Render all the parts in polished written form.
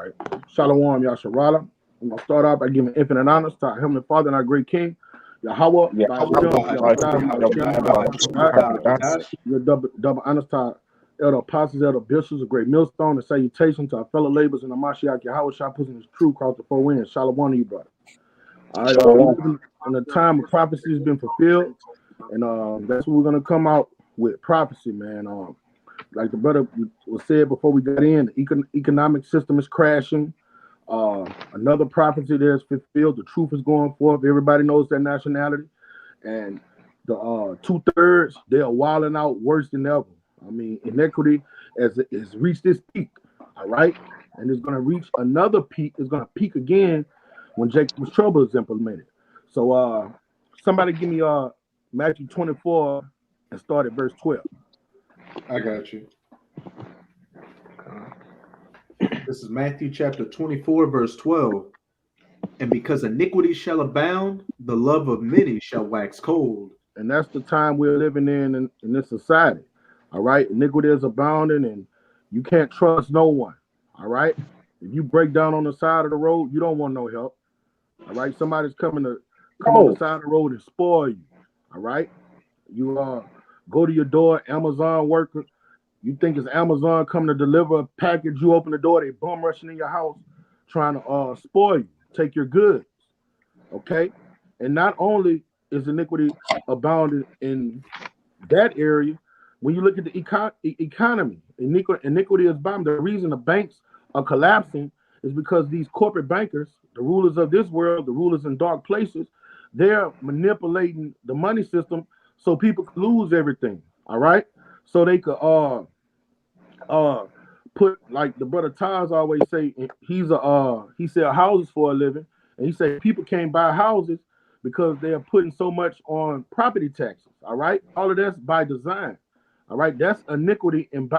All right. Shalawam, Yasharala. I'm going to start off by giving infinite honors to our Heavenly Father and our great King, Yahawaah, your double honors to our elder apostles, elder bishops, a great millstone, and salutation to our fellow laborers in the Mashiach Yahawashi, pushing his true across the four winds. Shalawam to you, brother. All right, we live in a time of prophecy has been fulfilled, and that's what we're going to come out with, prophecy, man. Like the brother was said before we got in, the economic system is crashing. Another prophecy that is fulfilled. The truth is going forth. Everybody knows their nationality, and the 2/3 they are wilding out worse than ever. I mean, inequity has reached its peak. All right, and it's going to reach another peak. It's going to peak again when Jacob's trouble is implemented. So, somebody give me Matthew 24 and start at verse 12. I got you. This is Matthew chapter 24, verse 12. And because iniquity shall abound, the love of many shall wax cold. And that's the time we're living in this society. All right. Iniquity is abounding, and you can't trust no one. All right. If you break down on the side of the road, you don't want no help. All right. Somebody's coming to come on the side of the road and spoil you. All right. You go to your door, Amazon worker. You think it's Amazon coming to deliver a package, you open the door, they bum rushing in your house, trying to spoil you, take your goods. Okay? And not only is iniquity abounding in that area, when you look at the economy, iniquity is bound. The reason the banks are collapsing is because these corporate bankers, the rulers of this world, the rulers in dark places, they're manipulating the money system so people could lose everything. All right? So they could put, like the brother Taz always say, he sell houses for a living, and he said people can't buy houses because they are putting so much on property taxes. All right, all of that's by design. All right, that's iniquity and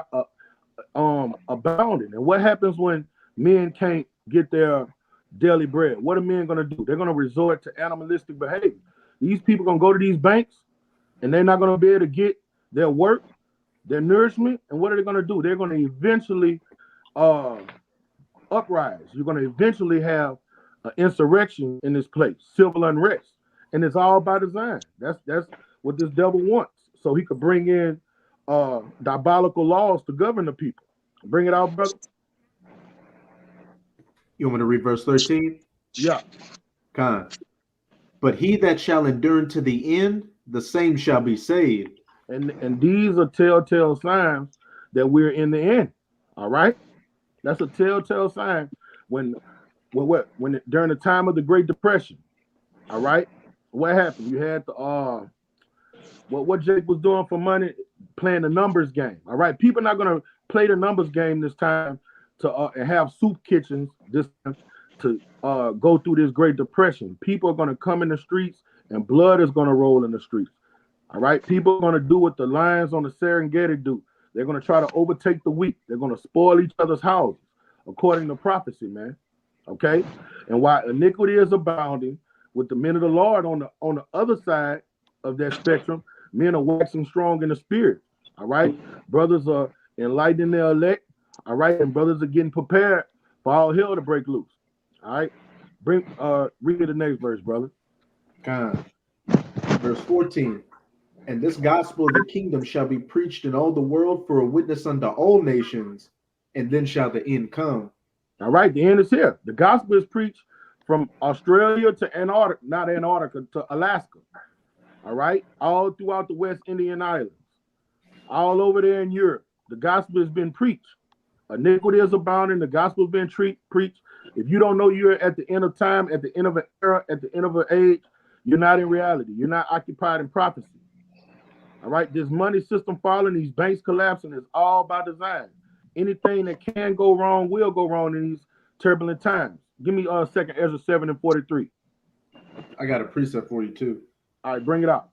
abounding. And what happens when men can't get their daily bread? What are men gonna do? They're gonna resort to animalistic behavior. These people gonna go to these banks, and they're not gonna be able to get their work, their nourishment, and what are they going to do? They're going to eventually uprise. You're going to eventually have an insurrection in this place, civil unrest, and it's all by design. That's what this devil wants, so he could bring in diabolical laws to govern the people. Bring it out, brother. You want me to read verse 13? Yeah. But he that shall endure to the end, the same shall be saved. And these are telltale signs that we're in the end. All right, that's a telltale sign when during the time of the Great Depression. All right, what happened? You had the what Jake was doing for money, playing the numbers game. All right, people are not gonna play the numbers game this time to and have soup kitchens this time to go through this Great Depression. People are gonna come in the streets, and blood is gonna roll in the streets. All right, people are going to do what the lions on the Serengeti do. They're going to try to overtake the weak. They're going to spoil each other's houses, according to prophecy, man. Okay, and while iniquity is abounding, with the men of the Lord on the other side of that spectrum, men are waxing strong in the spirit. All right, brothers are enlightening their elect. All right, and brothers are getting prepared for all hell to break loose. All right, read the next verse, brother. Verse 14. And this gospel of the kingdom shall be preached in all the world for a witness unto all nations, and then shall the end come. All right, the end is here. The gospel is preached from Australia to Antarctica, not Antarctica, to Alaska. All right, all throughout the West Indian Islands, all over there in Europe. The gospel has been preached. Iniquity is abounding. The gospel has been preached. If you don't know you're at the end of time, at the end of an era, at the end of an age, you're not in reality. You're not occupied in prophecy. All right, this money system falling, these banks collapsing is all by design. Anything that can go wrong will go wrong in these turbulent times. Give me second Ezra 7 and 43. I got a precept for you too. All right, bring it out.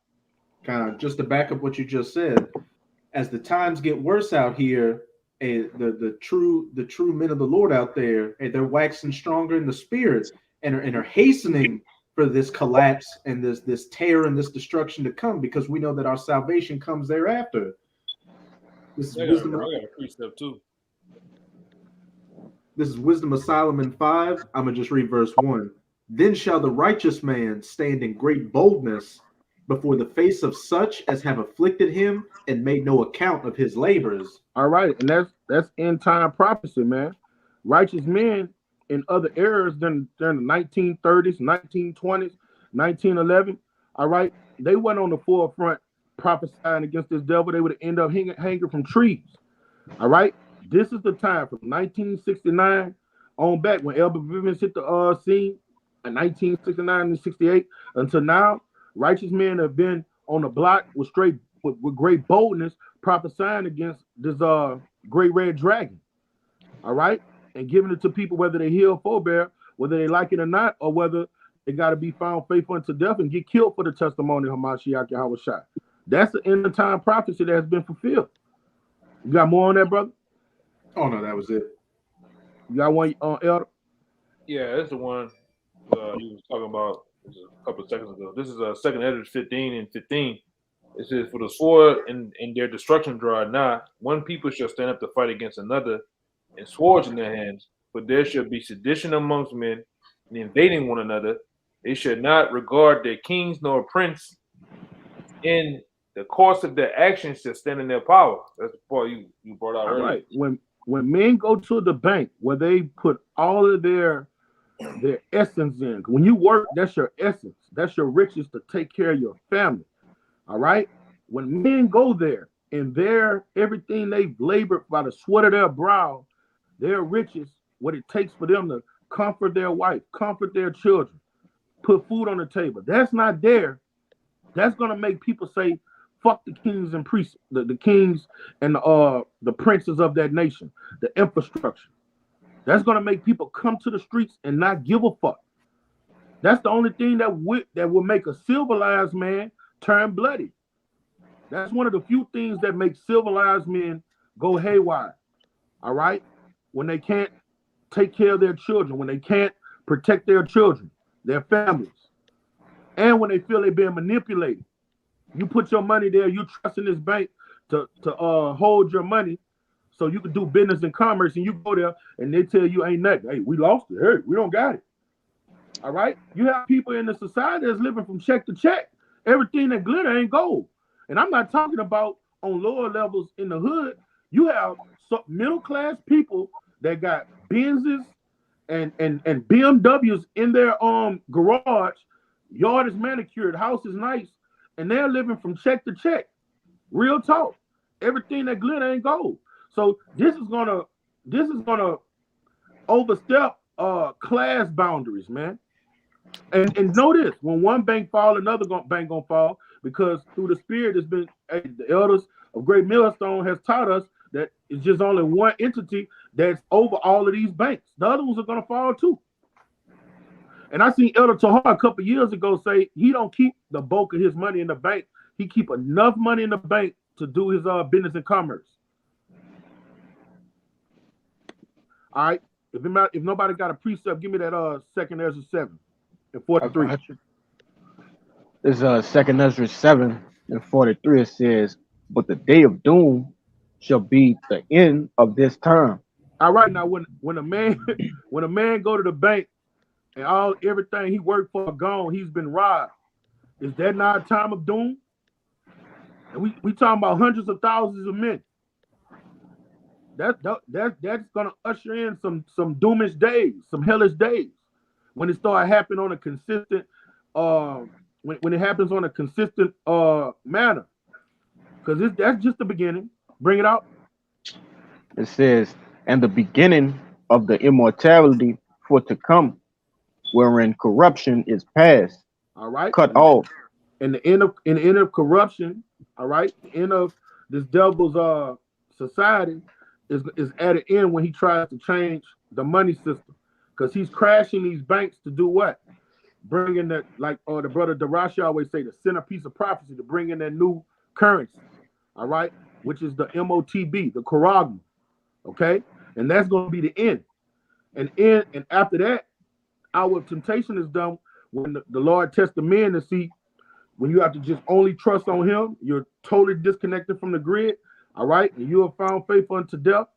Just to back up what you just said, as the times get worse out here, the true men of the Lord out there, they're waxing stronger in the spirit and are hastening for this collapse and this terror and this destruction to come, because we know that our salvation comes thereafter. This is wisdom. I got a precept too. This is Wisdom of Solomon 5. I'm going to just read verse 1. Then shall the righteous man stand in great boldness before the face of such as have afflicted him and made no account of his labors. All right, and that's end time prophecy, man. Righteous men in other eras during the 1930s, 1920s, 1911. All right, they went on the forefront prophesying against this devil. They would end up hanging from trees. All right, this is the time from 1969 on back when Elder Vivens hit the scene in 1969 and 68 until now. Righteous men have been on the block with great boldness prophesying against this great red dragon. All right, and giving it to people whether they heal forbear, whether they like it or not, or whether they got to be found faithful unto death and get killed for the testimony of Hamashiach Yahawashi. That's the end of time prophecy that has been fulfilled. You got more on that, brother? Oh no, that was it. You got one, Elder? Yeah, that's the one you was talking about a couple of seconds ago. This is 2nd Ezra 15 and 15. It says, "For the sword and their destruction draw nigh. One people shall stand up to fight against another, and swords in their hands. But there shall be sedition amongst men, and invading one another. They shall not regard their kings nor prince. In the course of their actions shall stand in their power." That's the part you brought out earlier. Right. When men go to the bank where they put all of their essence in. When you work, that's your essence. That's your riches to take care of your family. All right. When men go there and their everything they've labored by the sweat of their brow, their riches, what it takes for them to comfort their wife, comfort their children, put food on the table. That's not there. That's gonna make people say, "Fuck the kings and priests, the kings and the princes of that nation, the infrastructure." That's gonna make people come to the streets and not give a fuck. That's the only thing that will make a civilized man turn bloody. That's one of the few things that make civilized men go haywire. All right, when they can't take care of their children, when they can't protect their children, their families, and when they feel they're being manipulated. You put your money there, you trust in this bank to hold your money so you can do business and commerce, and you go there and they tell you ain't nothing. Hey, we lost it. Hey, we don't got it. All right? You have people in the society that's living from check to check. Everything that glitter ain't gold. And I'm not talking about on lower levels in the hood. You have middle class people that got Benzes and BMWs in their garage. Yard is manicured, house is nice, and they're living from check to check. Real talk. Everything that glitter ain't gold. So this is gonna overstep class boundaries, man. And know this: when one bank fall, another bank gonna fall, because through the spirit, it's been the elders of Great Millstone has taught us that it's just only one entity that's over all of these banks. The other ones are gonna fall too. And I seen Elder Tahar a couple years ago say he don't keep the bulk of his money in the bank. He keep enough money in the bank to do his business and commerce. All right. If nobody got a precept, give me that 2nd Ezra 7 and 43. This 2nd Ezra 7 and 43. It says, "But the day of doom shall be the end of this term." All right. Now, when a man go to the bank and everything he worked for gone, he's been robbed. Is that not a time of doom? And we talking about hundreds of thousands of men. That's gonna usher in some doomish days, some hellish days, when it start happening on a consistent when it happens on a consistent manner. Because that's just the beginning. Bring it out. It says, "And the beginning of the immortality for to come, wherein corruption is past." All right. Cut off. And the end of corruption, all right, the end of this devil's society is at an end when he tries to change the money system, because he's crashing these banks to do what? Bring in that, like the brother Darashi always say, the centerpiece of prophecy, to bring in that new currency, all right, which is the MOTB, the Koragma, okay, and that's going to be the end. And after that, our temptation is done when the Lord tests the men to see when you have to just only trust on Him. You're totally disconnected from the grid. All right, and you are found faithful unto death.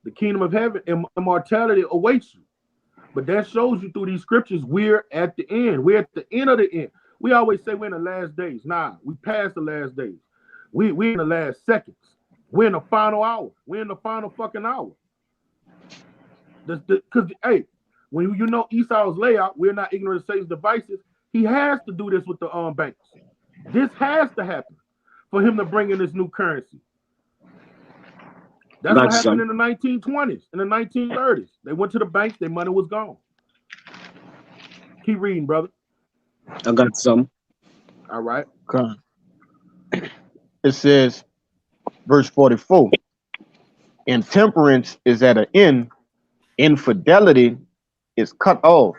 The kingdom of heaven and immortality awaits you. But that shows you through these scriptures, we're at the end. We're at the end of the end. We always say we're in the last days. Nah, we passed the last days. We're in the last seconds. We're in the final hour. We're in the final fucking hour. Because, hey, when you know Esau's layout, we're not ignorant of Satan's devices. He has to do this with the banks. This has to happen for him to bring in this new currency. That's what happened in the 1920s, in the 1930s. They went to the banks, their money was gone. Keep reading, brother. I got some. All right. It says, verse 44, intemperance is at an end, infidelity is cut off,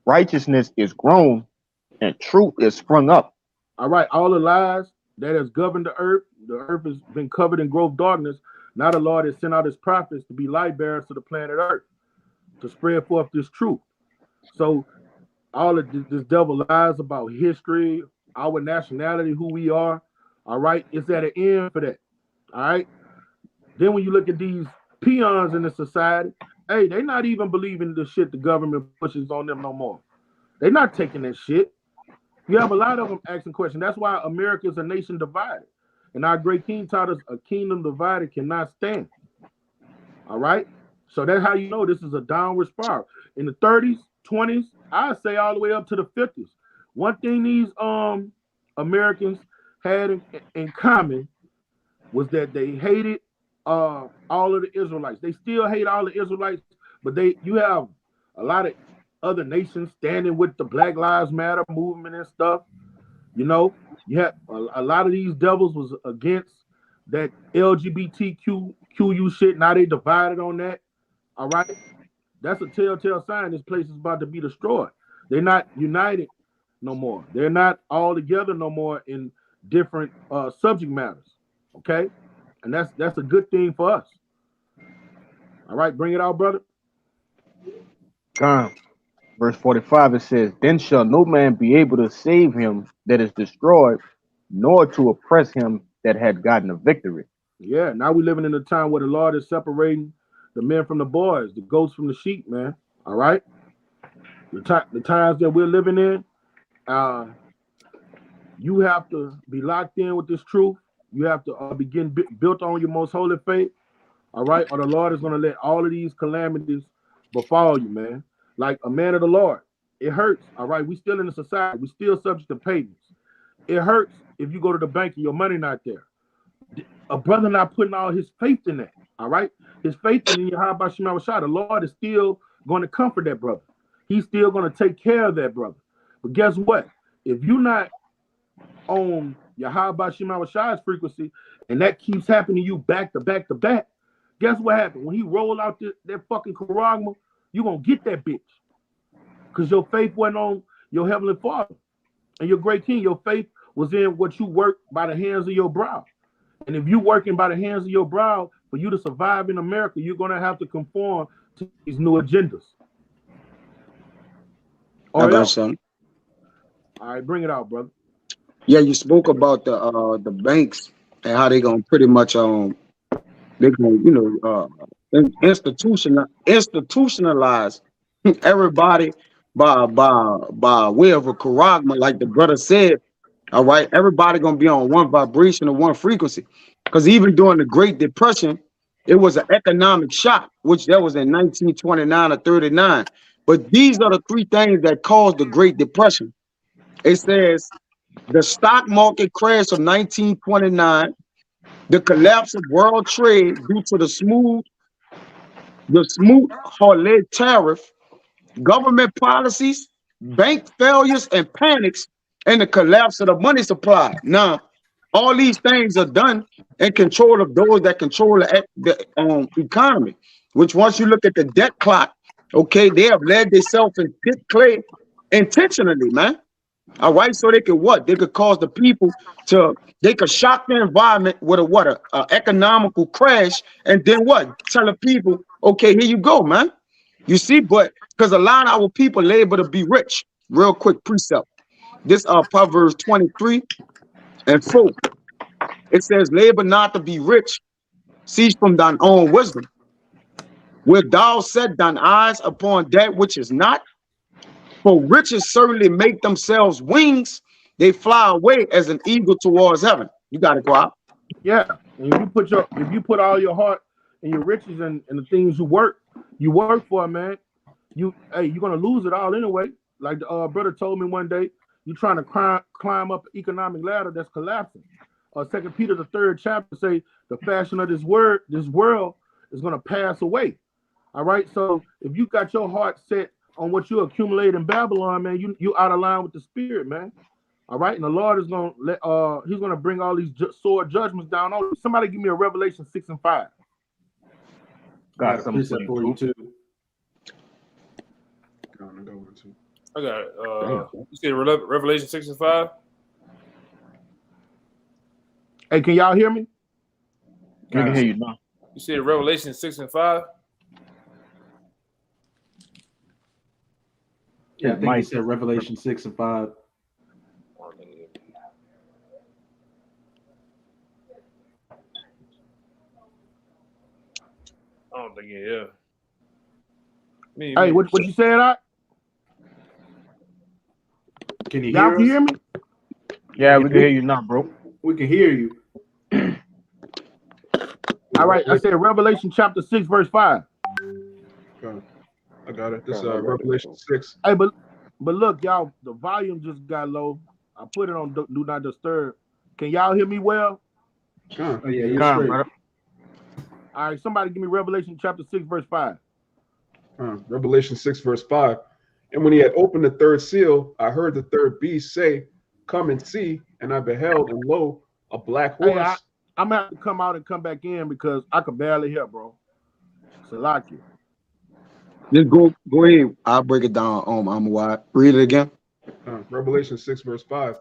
righteousness is grown, and truth is sprung up. All right, all the lies that has governed the earth has been covered in gross darkness. Now the Lord has sent out his prophets to be light bearers to the planet earth, to spread forth this truth. So all of this devil lies about history, our nationality, who we are, all right, it's at an end for that, all right? Then when you look at these peons in the society, hey, they're not even believing the shit the government pushes on them no more. They're not taking that shit. You have a lot of them asking questions. That's why America is a nation divided. And our great king taught us a kingdom divided cannot stand. All right? So that's how you know this is a downward spiral. In the 30s, 20s, I say all the way up to the 50s. One thing these Americans had in common was that they hated all of the Israelites. They still hate all the Israelites, but you have a lot of other nations standing with the Black Lives Matter movement and stuff. You know, you have a lot of these devils was against that LGBTQ shit. Now they divided on that. All right. That's a telltale sign this place is about to be destroyed. They're not united no more. They're not all together no more in different subject matters. Okay. And that's a good thing for us. All right, bring it out, brother. Verse 45, it says, then shall no man be able to save him that is destroyed, nor to oppress him that had gotten a victory. Yeah, now we're living in a time where the Lord is separating the men from the boys, the goats from the sheep, man. All right? The times that we're living in, you have to be locked in with this truth. You have to begin built on your most holy faith. All right? Or the Lord is going to let all of these calamities befall you, man. Like a man of the Lord. It hurts. All right. We still in the society. We still subject to payments. It hurts if you go to the bank and your money not there. A brother not putting all his faith in that. All right. His faith in Yahawashi. The Lord is still going to comfort that brother. He's still going to take care of that brother. But guess what? If you're not on Yahawashi frequency and that keeps happening to you back to back to back, guess what happened? When he rolled out that fucking charagma, you're going to get that bitch. Because your faith wasn't on your heavenly Father and your great king. Your faith was in what you work by the hands of your brow. And if you're working by the hands of your brow, for you to survive in America, you're going to have to conform to these new agendas. I got some. All right, bring it out, brother. Yeah, you spoke about the banks and how they're going to pretty much they're going to, institutionalize everybody by way of a charagma, like the brother said. All right, everybody gonna be on one vibration or one frequency, because even during the Great Depression, it was an economic shock, which that was in 1929 or 39. But these are the three things that caused the Great Depression. It says the stock market crash of 1929. The collapse of world trade due to the smooth Halalyam tariff, government policies, bank failures and panics, and the collapse of the money supply. Now, all these things are done in control of those that control the economy, which once you look at the debt clock, okay, they have led themselves in pit clay intentionally, man. All right, so they could what? They could cause the people they could shock the environment with a economical crash, and then what? Tell the people, okay, here you go, man. You see, but because a lot of our people labor to be rich. Real quick precept. This Proverbs 23:4. It says, labor not to be rich, cease from thine own wisdom. Wilt thou set thine eyes upon that which is not? For riches certainly make themselves wings. They fly away as an eagle towards heaven. You got it, Quab. Yeah. And if you put all your heart and your riches and the things you work for, man, you're gonna lose it all anyway. Like the brother told me one day, you're trying to climb up an economic ladder that's collapsing. 2 Peter the 3rd chapter say the fashion of this world is gonna pass away. All right. So if you got your heart set on what you accumulate in Babylon, man, you out of line with the spirit, man. All right, and the Lord is gonna he's gonna bring all these sword judgments down on you. Somebody give me a Revelation 6 and 5. Got a precept for you too. I got it. You said Revelation 6 and 5? Hey, can y'all hear me? We can hear you now. You said Revelation 6 and 5? Yeah, I think he said Revelation 6 and 5. I don't think yeah. Hey, what you said? Can you y'all hear us? me? Yeah, we can hear you now, bro. We can hear you. All right, I said Revelation chapter 6, verse 5. I got it. This Revelation 6. Hey, but look, y'all, the volume just got low. I put it on do not disturb. Can y'all hear me well? Oh yeah, you're straight. Brother. All right, somebody give me Revelation chapter 6, verse 5. Revelation 6, verse 5. And when he had opened the third seal, I heard the third beast say, "Come and see." And I beheld, and lo, a black horse. Hey, I'm gonna have to come out and come back in because I can barely hear, bro. Salaki. Just go ahead. I'll break it down. I'm wide. Read it again. Revelation 6, verse 5.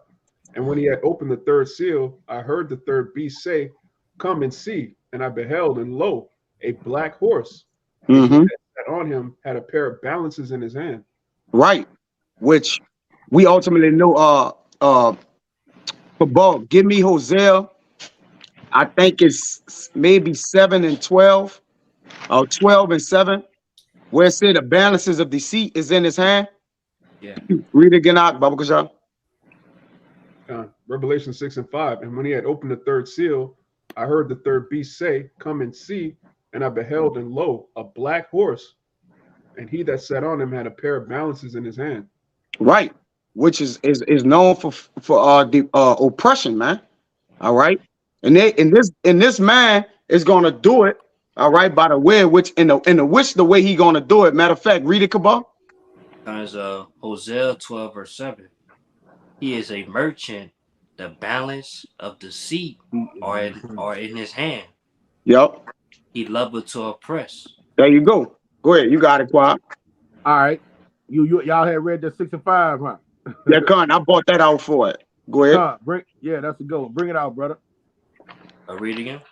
And when he had opened the third seal, I heard the third beast say, "Come and see." And I beheld, and lo, a black horse. Mm-hmm. That on him had a pair of balances in his hand. Right. Which we ultimately know. For Bob, give me Hosea. I think it's maybe 7 and 12, or 12 and 7, where it said the balances of deceit is in his hand. Yeah. Read it again out, Baba Kasha. Revelation 6 and 5. And when he had opened the third seal, I heard the third beast say, "Come and see." And I beheld, and lo, a black horse. And he that sat on him had a pair of balances in his hand. Right, which is known for the oppression, man. All right, and this man is gonna do it. All right, by the way, which the way he gonna do it. Matter of fact, read it, Kabal. Times Hosea 12 verse 7. He is a merchant. The balance of deceit are in his hand. Yep. He loveth to oppress. There you go. Go ahead. You got it, Quad. All right. Y'all had read that 6 and 5, huh? Yeah, Con, I bought that out for it. Go ahead. That's a good one. Bring it out, brother. I'll read again.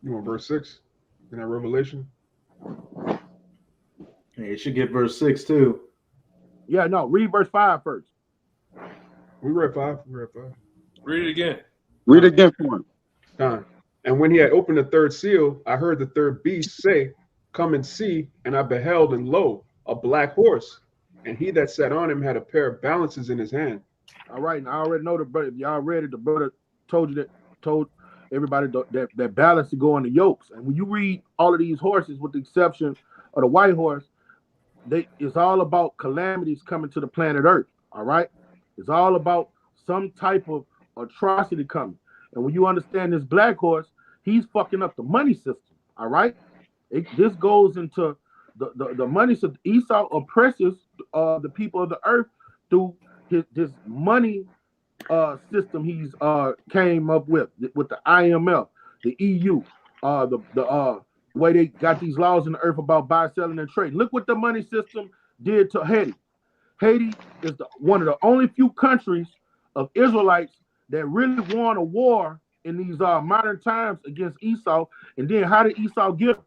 You want verse 6 in that Revelation? Hey, it should get verse 6 too. Yeah, no, read verse 5 first. We read 5. Read it again. Read it again for him. And when he had opened the third seal, I heard the third beast say, "Come and see." And I beheld, and lo, a black horse. And he that sat on him had a pair of balances in his hand. All right, and I already know the brother. If y'all read it, the brother told everybody that balance to go on the yokes. And when you read all of these horses, with the exception of the white horse, it's all about calamities coming to the planet Earth. All right, it's all about some type of atrocity coming. And when you understand this black horse, he's fucking up the money system. All right, this goes into the money system. Esau oppresses the people of the earth through this money system he's came up with the IMF, the EU, the way they got these laws in the earth about buy, selling, and trade. Look what the money system did to Haiti. Haiti is one of the only few countries of Israelites that really won a war in these modern times against Esau. And then how did Esau get them?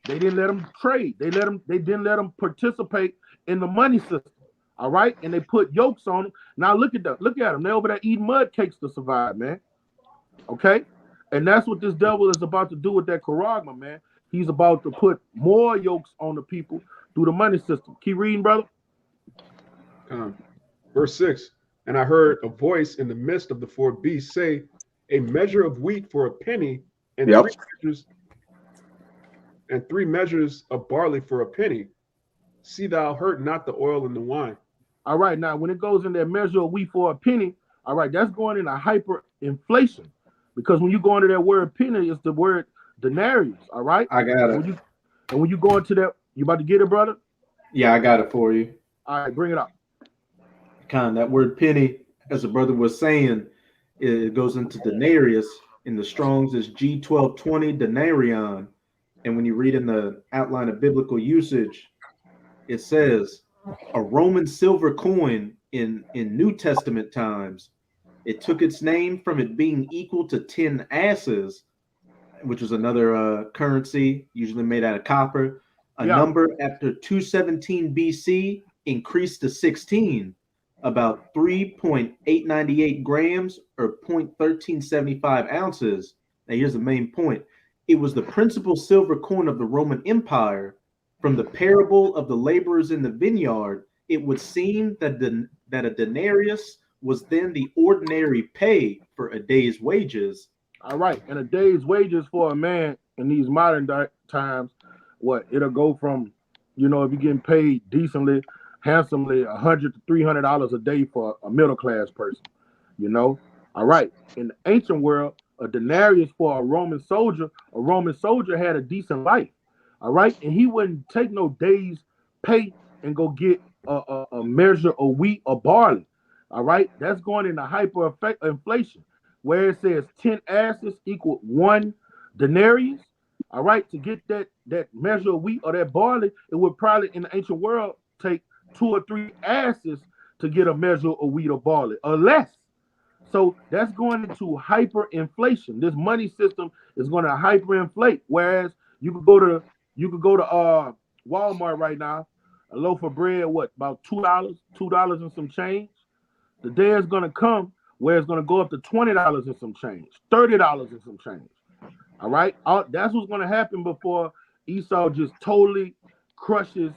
They didn't let them trade. They didn't let them participate in the money system. All right, and they put yokes on them. Now look at them. Look at them. They're over there eating mud cakes to survive, man. Okay, And that's what this devil is about to do with that charagma, man. He's about to put more yokes on the people through the money system. Keep reading, brother. Verse 6, and I heard a voice in the midst of the four beasts say, a measure of wheat for a penny, and Yep. three measures of barley for a penny. See thou hurt not the oil and the wine. All right, now when it goes in that measure of wheat for a penny, all right, that's going into hyperinflation. Because when you go into that word penny, it's the word denarius, all right? I got it. And when you go into that, you about to get it, brother? Yeah, I got it for you. All right, bring it up. That word penny, as the brother was saying, it goes into denarius. In the Strong's is G1220 denarion. And when you read in the outline of biblical usage, it says a Roman silver coin in New Testament times. It took its name from it being equal to 10 asses, which was another currency usually made out of copper. A number after 217 BC increased to 16, about 3.898 grams or 0.1375 ounces. Now here's the main point. It was the principal silver coin of the Roman Empire. From the parable of the laborers in the vineyard, it would seem that a denarius was then the ordinary pay for a day's wages. All right, and a day's wages for a man in these modern times, it'll go from, if you're getting paid decently, handsomely, $100 to $300 a day for a middle class person, All right, in the ancient world, a denarius for a Roman soldier had a decent life. All right, and he wouldn't take no day's pay and go get a measure of wheat or barley. All right, that's going into hyperinflation, where it says 10 asses equal 1 denarius. All right, to get that measure of wheat or that barley, it would probably in the ancient world take 2 or 3 asses to get a measure of wheat or barley, or less. So that's going into hyperinflation. This money system is going to hyperinflate. Whereas you could go to Walmart right now, a loaf of bread, about $2 and some change. The day is going to come where it's going to go up to $20 and some change, $30 and some change. All right, that's what's going to happen before Esau just totally crushes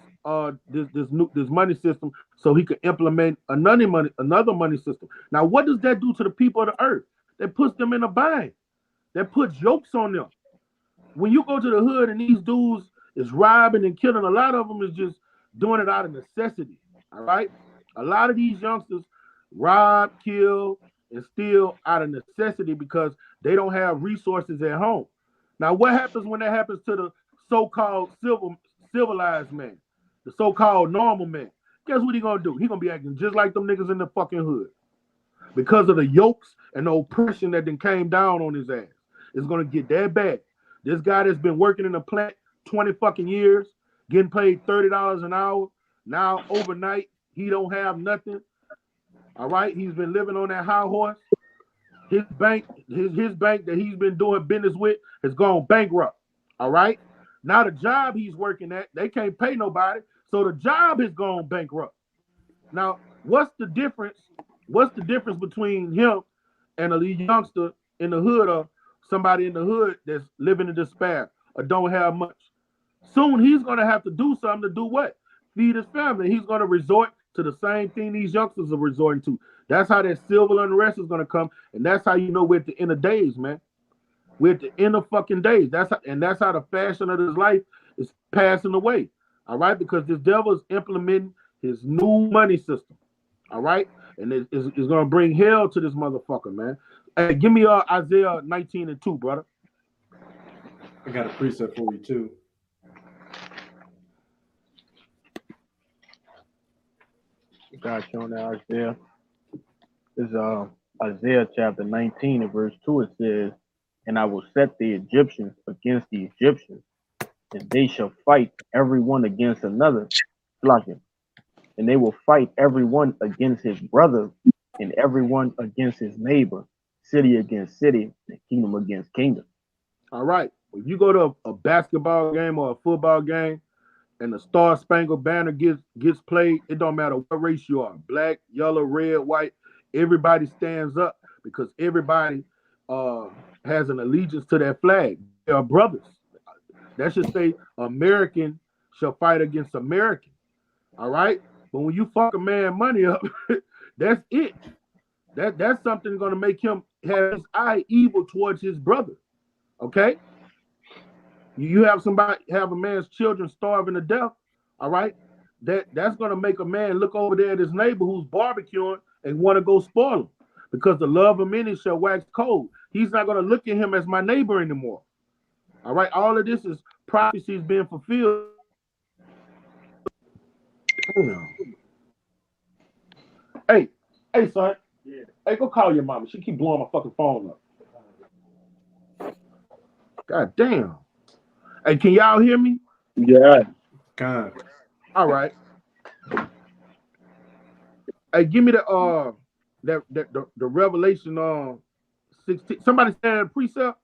this money system, so he could implement another money system. Now, what does that do to the people of the earth? That puts them in a bind. That puts yokes on them. When you go to the hood and these dudes is robbing and killing, a lot of them is just doing it out of necessity. All right, a lot of these youngsters rob, kill, and steal out of necessity because they don't have resources at home. Now, what happens when that happens to the so-called civilized man, the so-called normal man? Guess what he gonna do? He gonna be acting just like them niggas in the fucking hood because of the yokes and the oppression that then came down on his ass. It's gonna get that bad. This guy that's been working in the plant 20 fucking years, getting paid $30 an hour, now overnight he don't have nothing. All right, he's been living on that high horse. His bank that he's been doing business with has gone bankrupt. All right, now the job he's working at, they can't pay nobody, so the job has gone bankrupt. Now, what's the difference? What's the difference between him and a youngster in the hood or somebody in the hood that's living in despair or don't have much? Soon he's gonna have to do something to do what? Feed his family. He's gonna resort to the same thing these youngsters are resorting to. That's how that civil unrest is gonna come, and that's how you know we're at the end of days, man. We're at the end of fucking days. That's how the fashion of this life is passing away. All right, because this devil is implementing his new money system. All right, and it's gonna bring hell to this motherfucker, man. Hey, give me Isaiah 19:2, brother. I got a precept for you too. Got you on that, Isaiah. This is Isaiah chapter 19 and verse 2. It says, and I will set the Egyptians against the Egyptians, and they shall fight everyone against another. And they will fight everyone against his brother, and everyone against his neighbor, city against city, and kingdom against kingdom. All right. If you go to a basketball game or a football game, and the Star Spangled Banner gets played, it don't matter what race you are, black, yellow, red, white, everybody stands up because everybody has an allegiance to that flag. They are brothers. That should say American shall fight against American. All right? But when you fuck a man money up, that's it. That's something going to make him have his eye evil towards his brother. Okay? You have a man's children starving to death, all right? That's going to make a man look over there at his neighbor who's barbecuing and want to go spoil him, because the love of many shall wax cold. He's not going to look at him as my neighbor anymore. All right? All of this is prophecies being fulfilled. Hey, son. Yeah. Hey, go call your mama. She keep blowing my fucking phone up. God damn. Hey, can y'all hear me? Yeah. God. All right. Hey, give me the Revelation 16. Somebody stand a precept.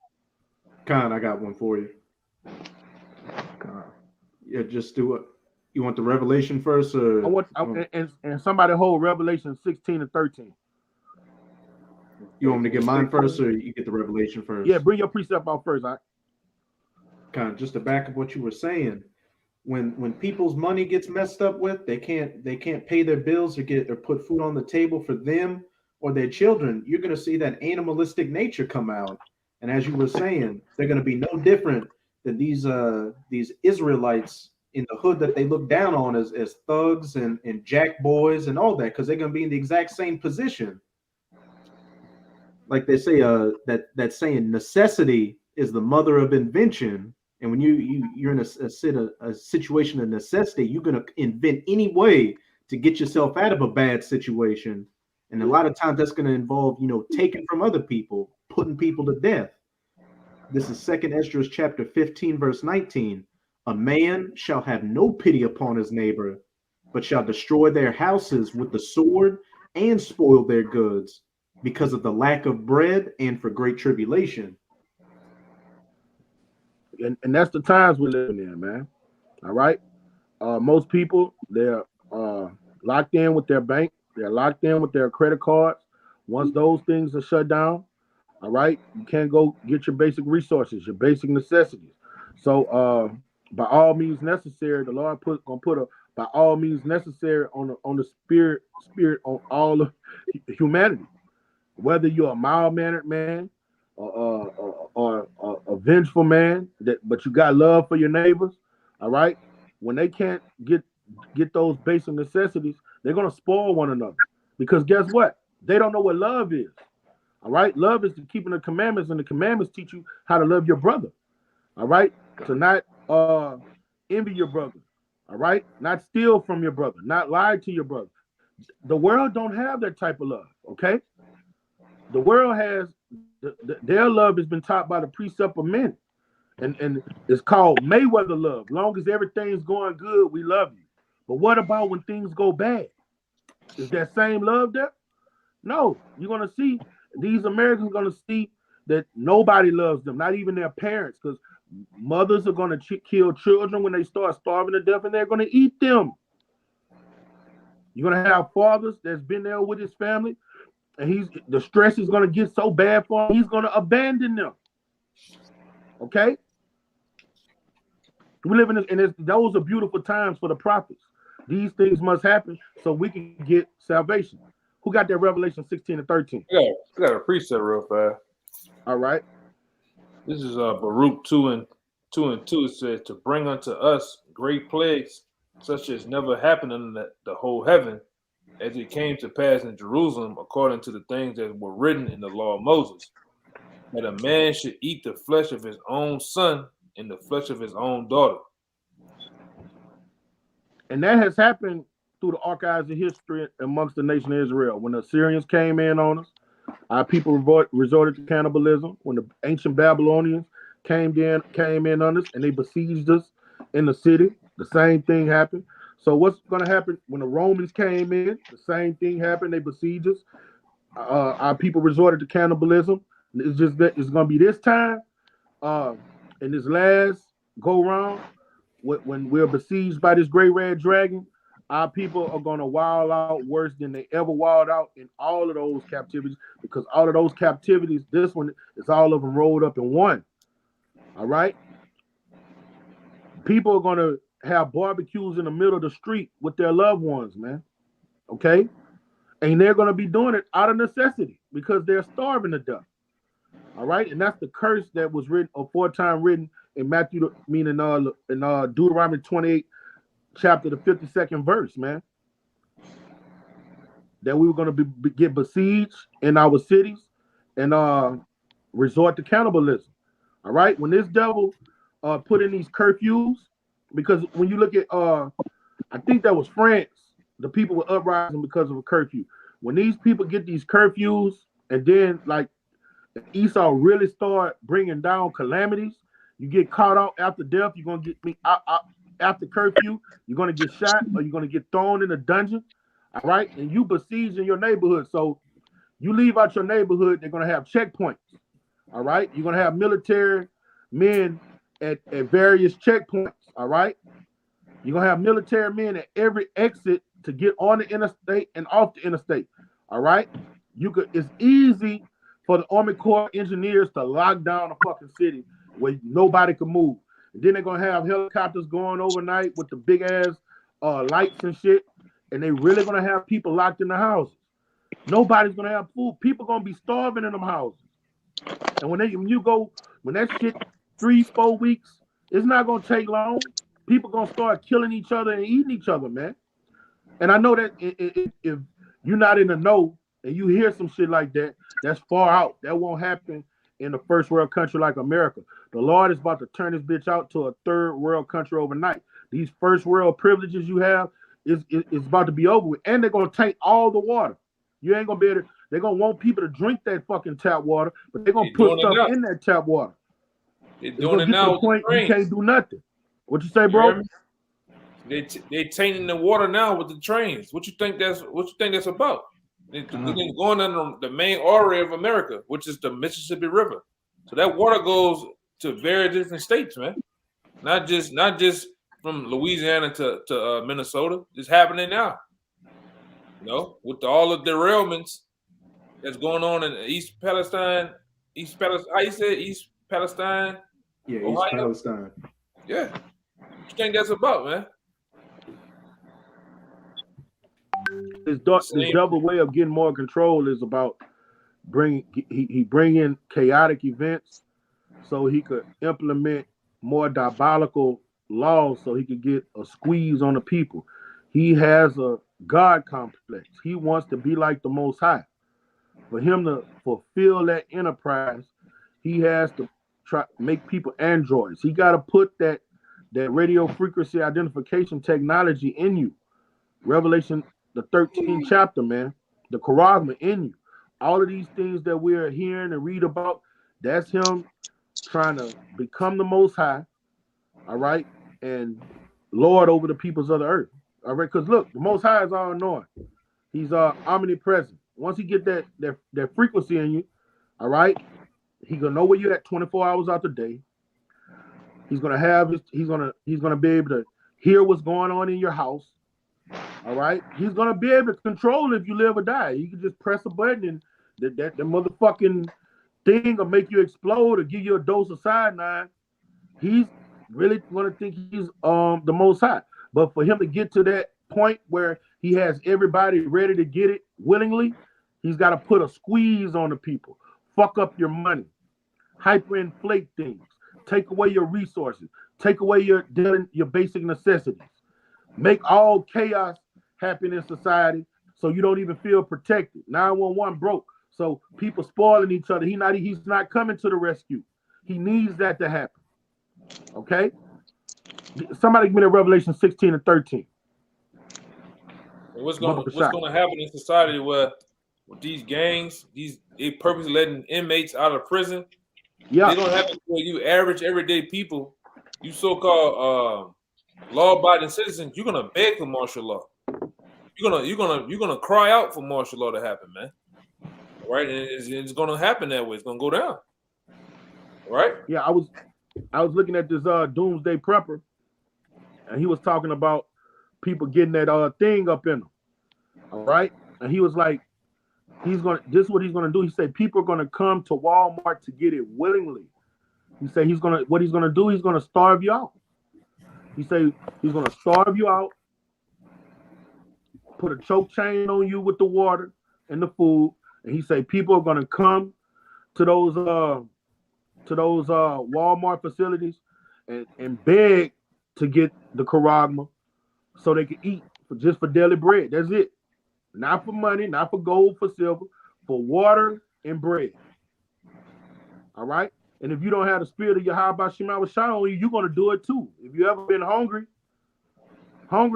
Con, I got one for you. Con. Yeah, just do it. You want the Revelation first, or and somebody hold Revelation 16 and 13. You want me to get mine first, or you get the Revelation first? Yeah, bring your precept out first. Kind of just to back up what you were saying. When people's money gets messed up with, they can't pay their bills or put food on the table for them or their children. You're going to see that animalistic nature come out, and as you were saying, they're going to be no different than these Israelites in the hood that they look down on as thugs and jack boys and all that, because they're going to be in the exact same position. Like they say, that saying, necessity is the mother of invention. And when you're in a situation of necessity, you're going to invent any way to get yourself out of a bad situation. And a lot of times that's going to involve, taking from other people, putting people to death. This is 2 Esdras chapter 15, verse 19. A man shall have no pity upon his neighbor, but shall destroy their houses with the sword and spoil their goods, because of the lack of bread and for great tribulation. And that's the times we're living in, man. All right. Most people, they're locked in with their bank. They're locked in with their credit cards. Once those things are shut down, all right, you can't go get your basic resources, your basic necessities. So by all means necessary, the Lord gonna put a by all means necessary on the spirit on all of humanity. Whether you're a mild-mannered man or a vengeful man, but you got love for your neighbors, all right? When they can't get those basic necessities, they're going to spoil one another. Because guess what? They don't know what love is, all right? Love is keeping the commandments, and the commandments teach you how to love your brother, all right? To not envy your brother, all right? Not steal from your brother, not lie to your brother. The world don't have that type of love, okay? The world has their love has been taught by the precept of men, and it's called Mayweather love. Long as everything's going good, we love you. But what about when things go bad? Is that same love there? No. You're gonna see these Americans gonna see that nobody loves them, not even their parents, because mothers are gonna kill children when they start starving to death, and they're gonna eat them. You're gonna have fathers that's been there with his family, and the stress is going to get so bad for him, he's going to abandon them. Okay? We live in those are beautiful times for the prophets. These things must happen so we can get salvation. Who got that Revelation 16 and 13? Yeah, I got a precept real fast. All right. This is Baruch 2 and 2. It says, to bring unto us great plagues, such as never happened in the whole heaven, as it came to pass in Jerusalem, according to the things that were written in the law of Moses, that a man should eat the flesh of his own son and the flesh of his own daughter. And that has happened through the archives of history amongst the nation of Israel. When the Assyrians came in on us, our people resorted to cannibalism. When the ancient Babylonians came in on us and they besieged us in the city, the same thing happened. So what's going to happen when the Romans came in? The same thing happened. They besieged us. Our people resorted to cannibalism. It's just that it's going to be this time, in this last go round, when we're besieged by this great red dragon. our people are gonna wild out worse than they ever wild out in all of those captivities, because all of those captivities, this one is all of them rolled up in one. All right. People are gonna have barbecues in the middle of the street with their loved ones, man. Okay, and they're gonna be doing it out of necessity because they're starving to death. All right, and that's the curse that was written aforetime written in Matthew, meaning in Deuteronomy 28, chapter the 52nd verse, man. That we were gonna get besieged in our cities and resort to cannibalism. All right, when this devil put in these curfews, because when you look at I think that was France, the people were uprising because of a curfew. When these people get these curfews, and then like Esau really start bringing down calamities, you get caught out after death, you're gonna get out after curfew, you're gonna get shot or you're gonna get thrown in a dungeon. All right, and you besiege in your neighborhood. So you leave out your neighborhood, they're gonna have checkpoints. All right, you're gonna have military men at various checkpoints. All right, you're gonna have military men at every exit to get on the interstate and off the interstate. All right, it's easy for the Army Corps engineers to lock down a fucking city where nobody can move. And then they're gonna have helicopters going overnight with the big ass lights and shit, and they really gonna have people locked in the houses. Nobody's gonna have food. People gonna be starving in them houses. And when that shit 3-4 weeks, it's not gonna take long. People gonna start killing each other and eating each other, man. And I know that if you're not in the know and you hear some shit like that, that's far out. That won't happen in a first world country like America. The Lord is about to turn this bitch out to a third world country overnight. These first world privileges you have is about to be over with, and they're gonna taint all the water. You ain't gonna be able to. They're gonna want people to drink that fucking tap water, but they're gonna put stuff in that tap water. They're doing it now with the point you trains. can't do nothing. What you say, bro? They tainting the water now with the trains. What you think that's about? They're going under the main artery of America, which is the Mississippi River. So that water goes to very different states, man. Not just from Louisiana to Minnesota. It's happening now. You know, with all the derailments that's going on in East Palestine. How you say East Palestine? Yeah, Ohio? East Palestine. Yeah. What you think that's about, man? This double way of getting more control is about bringing chaotic events so he could implement more diabolical laws so he could get a squeeze on the people. He has a God complex. He wants to be like the Most High. For him to fulfill that enterprise, he has to try make people androids. He got to put that radio frequency identification technology in you. Revelation, the 13th chapter, man, the Charagma in you. All of these things that we're hearing and read about, that's him trying to become the Most High, all right, and Lord over the peoples of the earth, all right. Because look, the Most High is all knowing. He's omnipresent. Once he get that frequency in you, all right, he's gonna know where you're at 24 hours out the day. He's gonna be able to hear what's going on in your house. All right, he's gonna be able to control if you live or die. You can just press a button and that motherfucking thing will make you explode or give you a dose of cyanide. He's really gonna think he's the Most High. But for him to get to that point where he has everybody ready to get it willingly, he's got to put a squeeze on the people, fuck up your money, hyperinflate things, take away your resources, take away your basic necessities, make all chaos happen in society so you don't even feel protected. 911 broke, so people spoiling each other. He's not coming to the rescue. He needs that to happen. Okay? Somebody give me the Revelation 16 and 13. What's going to happen in society where with these gangs, they purposely letting inmates out of prison? Yeah, they don't have it for you average everyday people. You so-called law-abiding citizens, you're gonna beg for martial law. You're gonna cry out for martial law to happen, man. All right, and it's gonna happen that way. It's gonna go down. All right. Yeah, I was looking at this doomsday prepper, and he was talking about people getting that thing up in them. All right, and he was like, this is what he's gonna do. He said people are gonna come to Walmart to get it willingly. He said what he's gonna do. He's gonna starve you out. He said he's gonna starve you out, put a choke chain on you with the water and the food, and he said people are gonna come to those Walmart facilities and beg to get the charagma so they can eat just for daily bread. That's it. Not for money, not for gold, for silver, for water and bread. All right? And if you don't have the spirit of Yahawashi on you, you're going to do it too. If you ever been hungry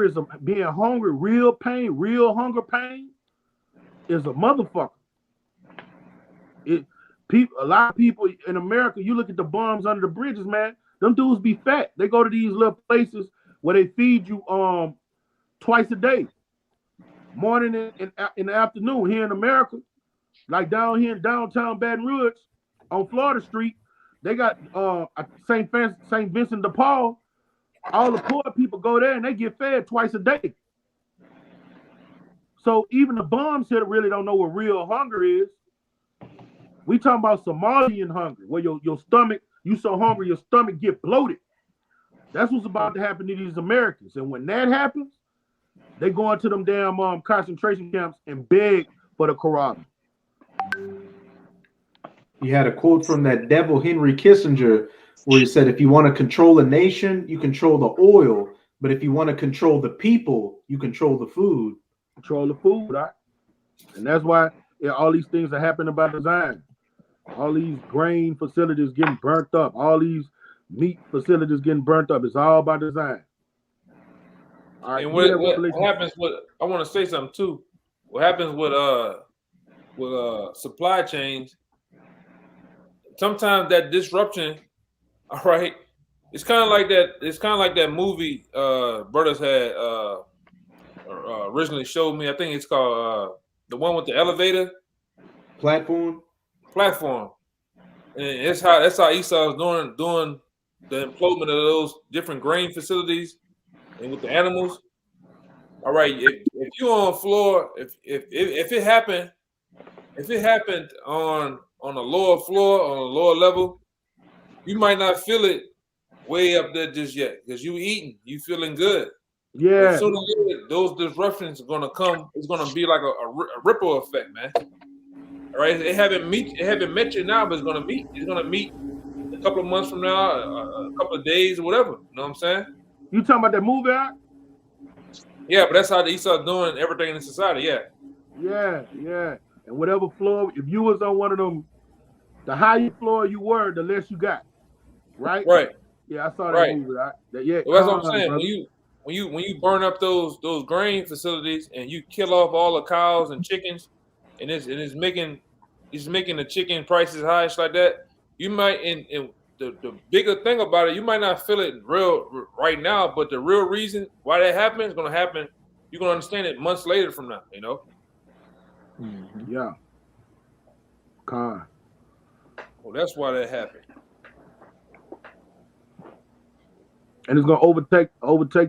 is being hungry, real pain, real hunger pain is a motherfucker. A lot of people in America, you look at the bums under the bridges, man, them dudes be fat. They go to these little places where they feed you twice a day, morning and in the afternoon. Here in America, like down here in downtown Baton Rouge on Florida Street, they got St. Vincent de Paul. All the poor people go there and they get fed twice a day. So even the bums here really don't know what real hunger is. We talking about Somalian hunger, where your stomach, you so hungry your stomach get bloated. That's what's about to happen to these Americans. And when that happens, they go into them damn concentration camps and beg for the Quran. You had a quote from that devil Henry Kissinger where he said, if you want to control a nation, you control the oil. But if you want to control the people, you control the food. Control the food, right? And that's why all these things are happening by design. All these grain facilities getting burnt up. All these meat facilities getting burnt up. It's all by design. All right, and what happens with, I want to say something too. What happens with supply chains, sometimes that disruption, all right, it's kind of like that movie brothers had originally showed me. I think it's called the one with the elevator platform. And that's how Esau's doing the employment of those different grain facilities and with the animals. All right, if you're on floor, if it happened on a lower floor, on a lower level, you might not feel it way up there just yet because you eating, you feeling good. Yeah. Sooner or later, those disruptions are gonna come. It's gonna be like a ripple effect, man. All right, it haven't met you now, but it's gonna meet. It's gonna meet a couple of months from now, a couple of days, or whatever. You know what I'm saying? You talking about that movie? Yeah, but that's how the Esau's doing everything in society. Yeah. And whatever floor, if you was on one of them, the higher floor you were, the less you got. Right. Yeah, I saw that movie. Right? Yeah. Well, that's what I'm saying. Brother. When you burn up those grain facilities and you kill off all the cows and chickens, and it's making the chicken prices high, like that, you might and the bigger thing about it, you might not feel it real right now, but the real reason why that happens is gonna happen. You're gonna understand it months later from now, you know. Mm-hmm. Yeah. Well, that's why that happened. And it's gonna overtake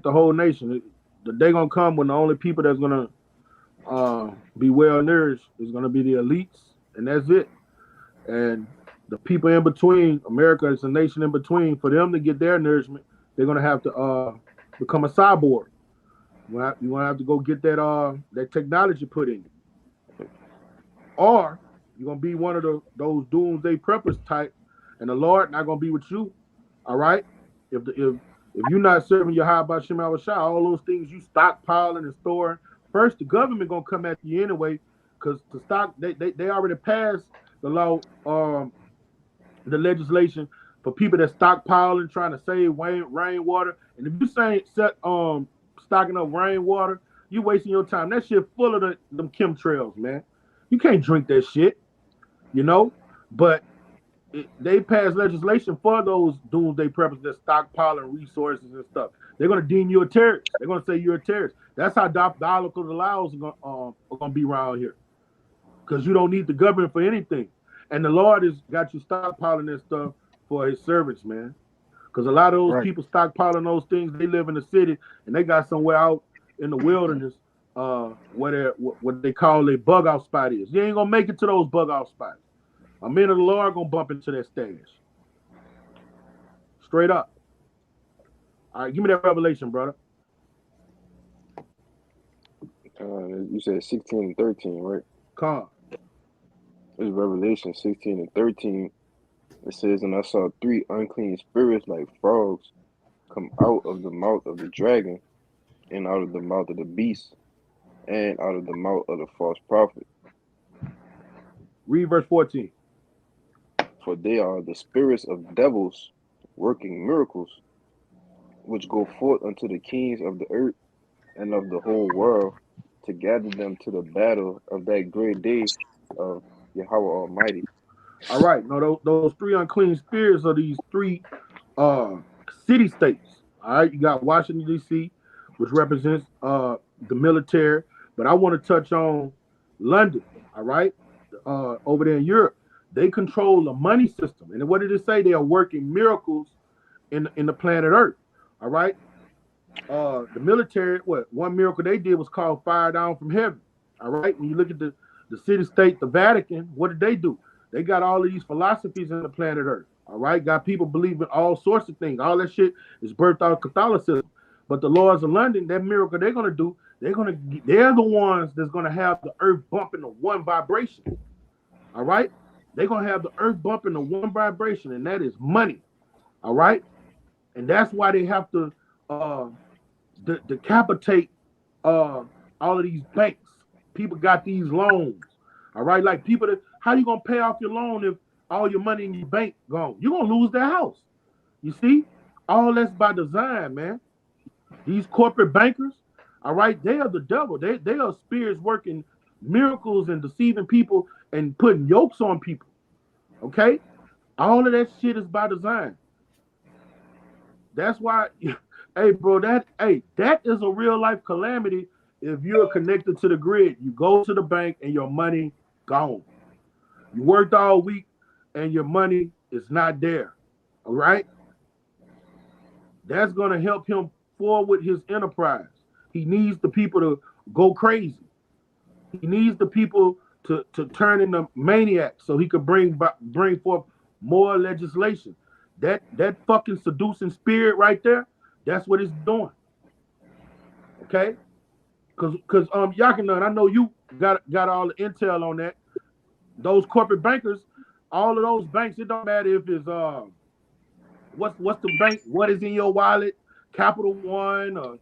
the whole nation. The day gonna come when the only people that's gonna be well nourished is gonna be the elites, and that's it. And the people in between, America is a nation in between. For them to get their nourishment, they're gonna have to become a cyborg. You're gonna have to go get that technology put in you, or you're gonna be one of those doomsday preppers type, and the Lord not gonna be with you. All right, if you're not serving your Yahawashi, all those things you stockpiling and storing, first the government gonna come at you anyway, because they already passed the law, the legislation for people that stockpiling, trying to save rainwater. And if you stocking up rainwater, you wasting your time. That shit full of them chemtrails, man. You can't drink that shit, you know. But they passed legislation for those doomsday preppers that stockpiling resources and stuff. They're gonna deem you a terrorist. They're gonna say you're a terrorist. That's how diabolical the laws are gonna be around here, because you don't need the government for anything. And the Lord has got you stockpiling this stuff for his servants, man. Because a lot of those people stockpiling those things, they live in the city and they got somewhere out in the wilderness, what they call a bug out spot is. You ain't gonna make it to those bug out spots. A men of the Lord gonna bump into that stash. Straight up. All right, give me that revelation, brother. You said 16 and 13, right? Come. It's Revelation 16 and 13. It says, and I saw 3 unclean spirits like frogs come out of the mouth of the dragon, and out of the mouth of the beast, and out of the mouth of the false prophet. Read verse 14. For they are the spirits of devils working miracles, which go forth unto the kings of the earth and of the whole world, to gather them to the battle of that great day of Yahawashi Almighty. All right. No, those 3 unclean spirits are these 3 city states. All right. You got Washington, D.C., which represents the military. But I want to touch on London. All right. Over there in Europe. They control the money system. And what did it say? They are working miracles in the planet Earth. All right. The military, one miracle they did was called fire down from heaven. All right. When you look at the city state, the Vatican, what did they do? They got all of these philosophies in the planet Earth. All right. Got people believing all sorts of things. All that shit is birthed out of Catholicism. But the Lords of London, that miracle they're gonna do, they're the ones that's gonna have the earth bumping to one vibration. All right. They're gonna have the earth bumping to one vibration, and that is money. All right. And that's why they have to decapitate all of these banks. People got these loans. All right, like people how you gonna pay off your loan if all your money in your bank gone? You're gonna lose that house. You see, all that's by design, man. These corporate bankers, all right, they are the devil. They are spirits working miracles and deceiving people and putting yokes on people. Okay, all of that shit is by design. That's why, hey, bro, that is a real life calamity. If you're connected to the grid, you go to the bank and your money gone. You worked all week and your money is not there. All right. That's going to help him forward his enterprise. He needs the people to go crazy. He needs the people to turn into maniacs so he could bring forth more legislation. That fucking seducing spirit right there, that's what it's doing. Okay? Cause Yakinan, I know you got all the intel on that. Those corporate bankers, all of those banks, it don't matter if it's what's the bank, what is in your wallet, Capital One,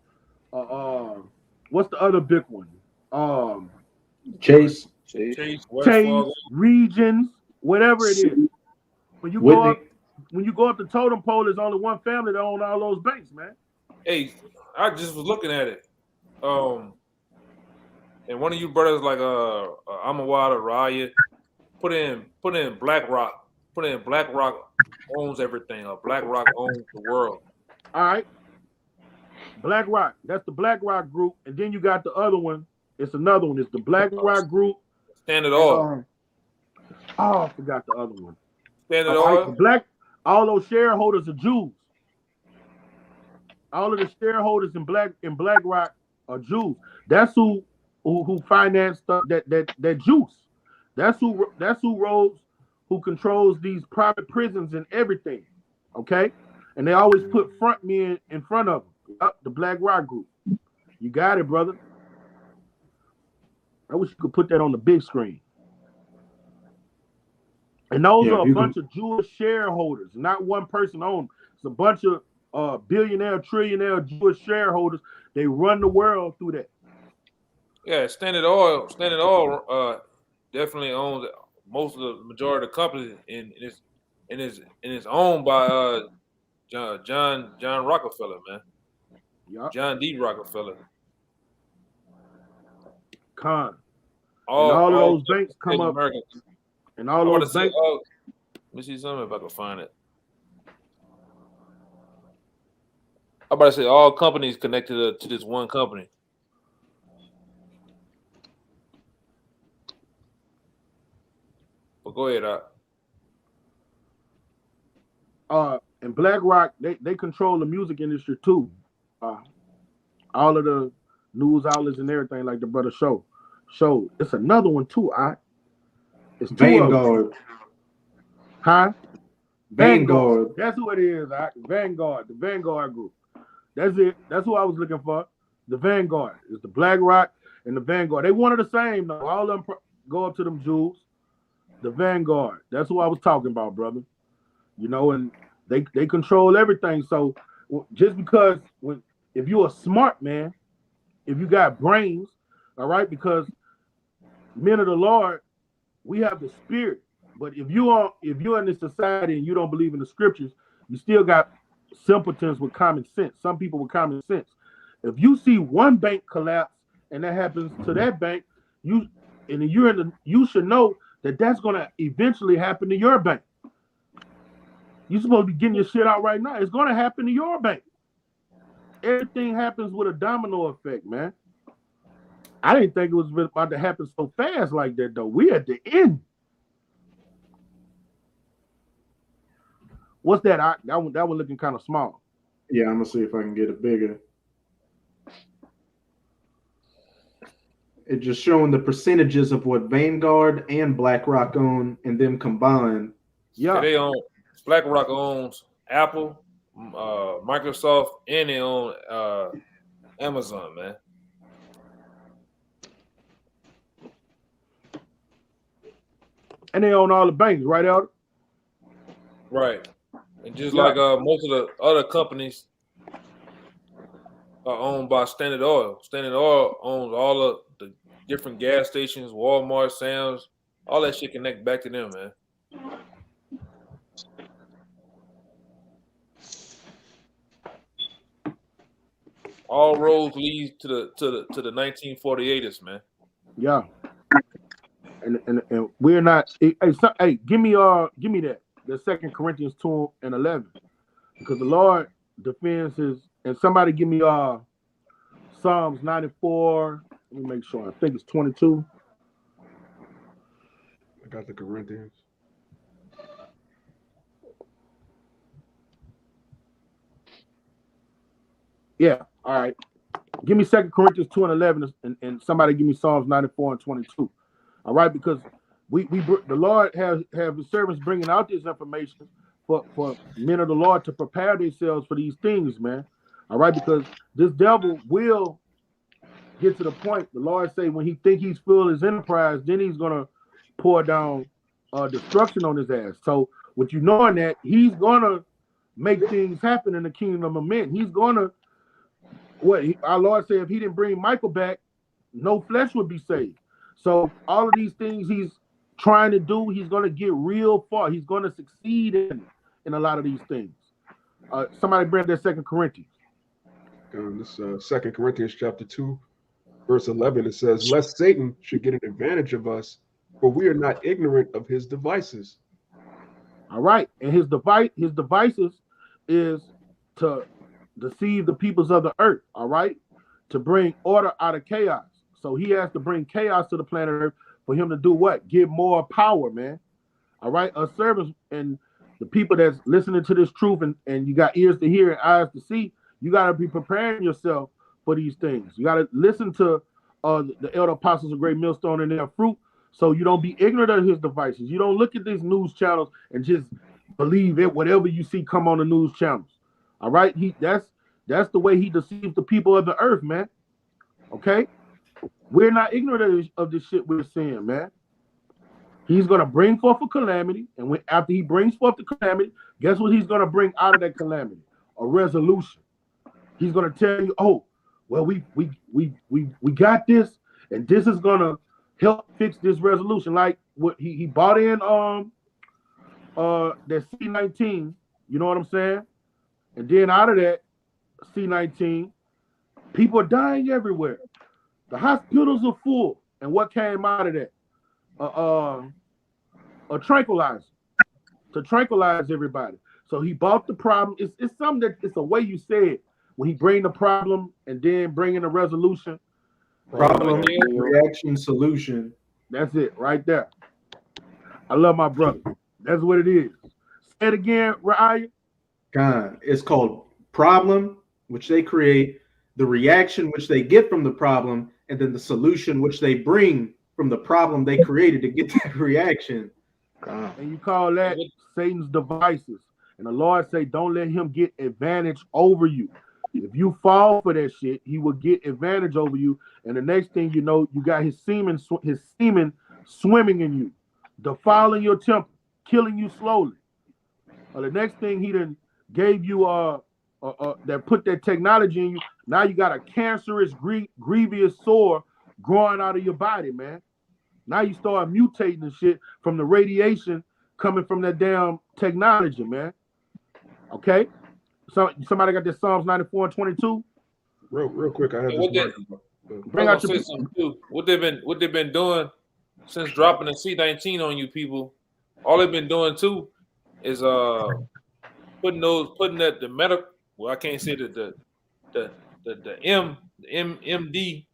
or what's the other big one? Chase, Regions, whatever it is. When you go up the totem pole, there's only one family that own all those banks, man. Hey, I just was looking at it. And one of you brothers like Amawad or Raya put in BlackRock. Put in BlackRock owns everything. BlackRock owns the world. All right. BlackRock. That's the BlackRock group. And then you got the other one. It's another one. It's the BlackRock group. Standard Oil. I forgot the other one. Standard Oil. All those shareholders are Jews. All of the shareholders in BlackRock are Jews. That's who financed that juice. That's who controls these private prisons and everything. Okay, and they always put front men in front of them. The BlackRock group. You got it, brother. I wish you could put that on the big screen. And those are a bunch of Jewish shareholders, not one person owned. It's a bunch of billionaire, trillionaire Jewish shareholders. They run the world through that. Yeah, Standard Oil definitely owns most of the majority of the companies, and it's owned by John Rockefeller, man. Yep. John D. Rockefeller. All of those banks come up. Americans. And all those banks. Let me see something if I can find it. I'm about to say all companies connected to this one company. But go ahead, and BlackRock, they control the music industry too. All of the news outlets and everything like the brother showed. It's another one too. It's two of them. Vanguard. Huh? Vanguard. That's who it is. Vanguard, the Vanguard group. That's it. That's who I was looking for. The Vanguard. It's the BlackRock and the Vanguard. They one of the same though. All of them go up to them Jews. The Vanguard. That's who I was talking about, brother. You know, and they control everything. So just because if you're a smart man, if you got brains, all right, because men of the Lord, we have the spirit. But if you're in this society and you don't believe in the scriptures, you still got simpletons with common sense. Some people with common sense. If you see one bank collapse and that happens to that bank, you should know that that's going to eventually happen to your bank. You're supposed to be getting your shit out right now. It's going to happen to your bank. Everything happens with a domino effect, man. I didn't think it was about to happen so fast like that, though. We at the end. What's that? That one looking kind of small. Yeah, I'm gonna see if I can get it bigger. It's just showing the percentages of what Vanguard and BlackRock own, and them combined. Yeah, they own. BlackRock owns Apple, Microsoft, and they own Amazon, man. And they own all the banks, right, Elder? Right. And just like most of the other companies are owned by Standard Oil. Standard Oil owns all of the different gas stations, Walmart, Sam's, all that shit connect back to them, man. All roads lead to the 1948ers, man. Yeah. And we're not. Hey, give me that. The 2 Corinthians 2:11, because the Lord defends his. And somebody give me Psalms 94. Let me make sure. I think it's 22. I got the Corinthians. Yeah. All right. Give me 2 Corinthians 2:11, and somebody give me Psalms 94 and 22. All right, because the Lord have the servants bringing out this information for men of the Lord to prepare themselves for these things, man. All right, because this devil will get to the point. The Lord say when he think he's full his enterprise, then he's gonna pour down destruction on his ass. So with you knowing that, he's gonna make things happen in the kingdom of men. He's gonna our Lord said if he didn't bring Michael back, no flesh would be saved. So all of these things he's trying to do, he's going to get real far. He's going to succeed in a lot of these things. Somebody bring that 2 Corinthians. This 2 Corinthians chapter 2, verse 11, it says, lest Satan should get an advantage of us, for we are not ignorant of his devices. All right. And his devices is to deceive the peoples of the earth, all right? To bring order out of chaos. So he has to bring chaos to the planet Earth for him to do what? Give more power, man. All right? Us servants and the people that's listening to this truth and you got ears to hear and eyes to see, you got to be preparing yourself for these things. You got to listen to the elder apostles of Great Millstone and their fruit so you don't be ignorant of his devices. You don't look at these news channels and just believe it, whatever you see come on the news channels. All right? That's the way he deceives the people of the earth, man. Okay? We're not ignorant of this shit we're seeing, man. He's going to bring forth a calamity, and after he brings forth the calamity, guess what he's going to bring out of that calamity? A resolution. He's going to tell you, oh, well, we got this, and this is going to help fix this resolution. Like what he bought in that C-19, you know what I'm saying? And then out of that C-19, people are dying everywhere. The hospitals are full. And what came out of that? A tranquilizer to tranquilize everybody. So he bought the problem. It's something that it's a way you say it. When he bring the problem and then bring in a resolution. Problem, reaction, solution. That's it right there. I love my brother. That's what it is. Say it again, Raya. God, it's called problem, which they create. the reaction which they get from the problem, and then the solution which they bring from the problem they created to get that reaction. And you call that Satan's devices. And the Lord say, don't let him get advantage over you. If you fall for that shit, he will get advantage over you. And the next thing you know, you got his semen swimming in you, defiling your temple, killing you slowly. The next thing he done gave you that put that technology in you. Now you got a cancerous, grievous sore growing out of your body, man. Now you start mutating and shit from the radiation coming from that damn technology, man. Okay? So somebody got this Psalms 94 and 22? Real quick, I have this. Bring out your too. What they've been doing since dropping the C19 on you people, all they've been doing too is putting that the medical, well, I can't say that the MD,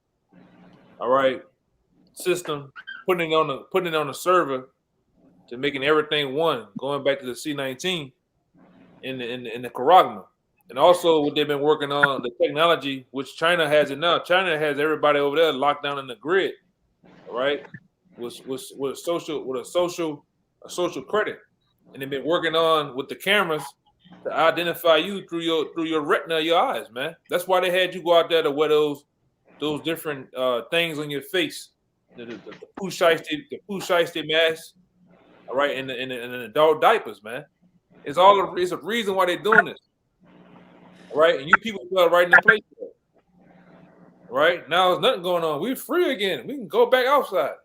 all right, system, putting it on the server to making everything one, going back to the C19 in the Karagma. And also what they've been working on, the technology, which China has it now. China has everybody over there locked down in the grid, all right, with a social credit. And they've been working on with the cameras to identify you through your retina of your eyes, man. That's why they had you go out there to wear those different things on your face, the poo shiesty mask, all right, and the adult diapers, man. It's a reason why they're doing this, all right. And you people are right in the place, right now. There's nothing going on. We're free again. We can go back outside.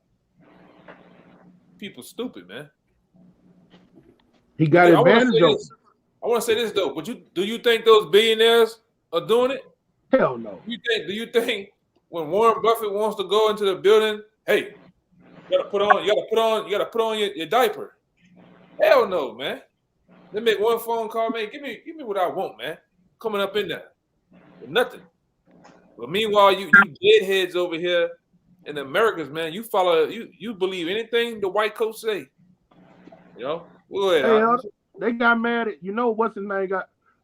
People stupid, man. He got advantage of it. I want to say this though, but do you think those billionaires are doing it? Hell no. Do you think when Warren Buffett wants to go into the building, hey, you gotta put on your diaper? Hell no, man. They make one phone call, man. Give me what I want, man. Coming up in there with nothing. But meanwhile, you deadheads over here in the Americas, man, you believe anything the white coat say. You know? Go ahead. Hey, they got mad at, what's his name?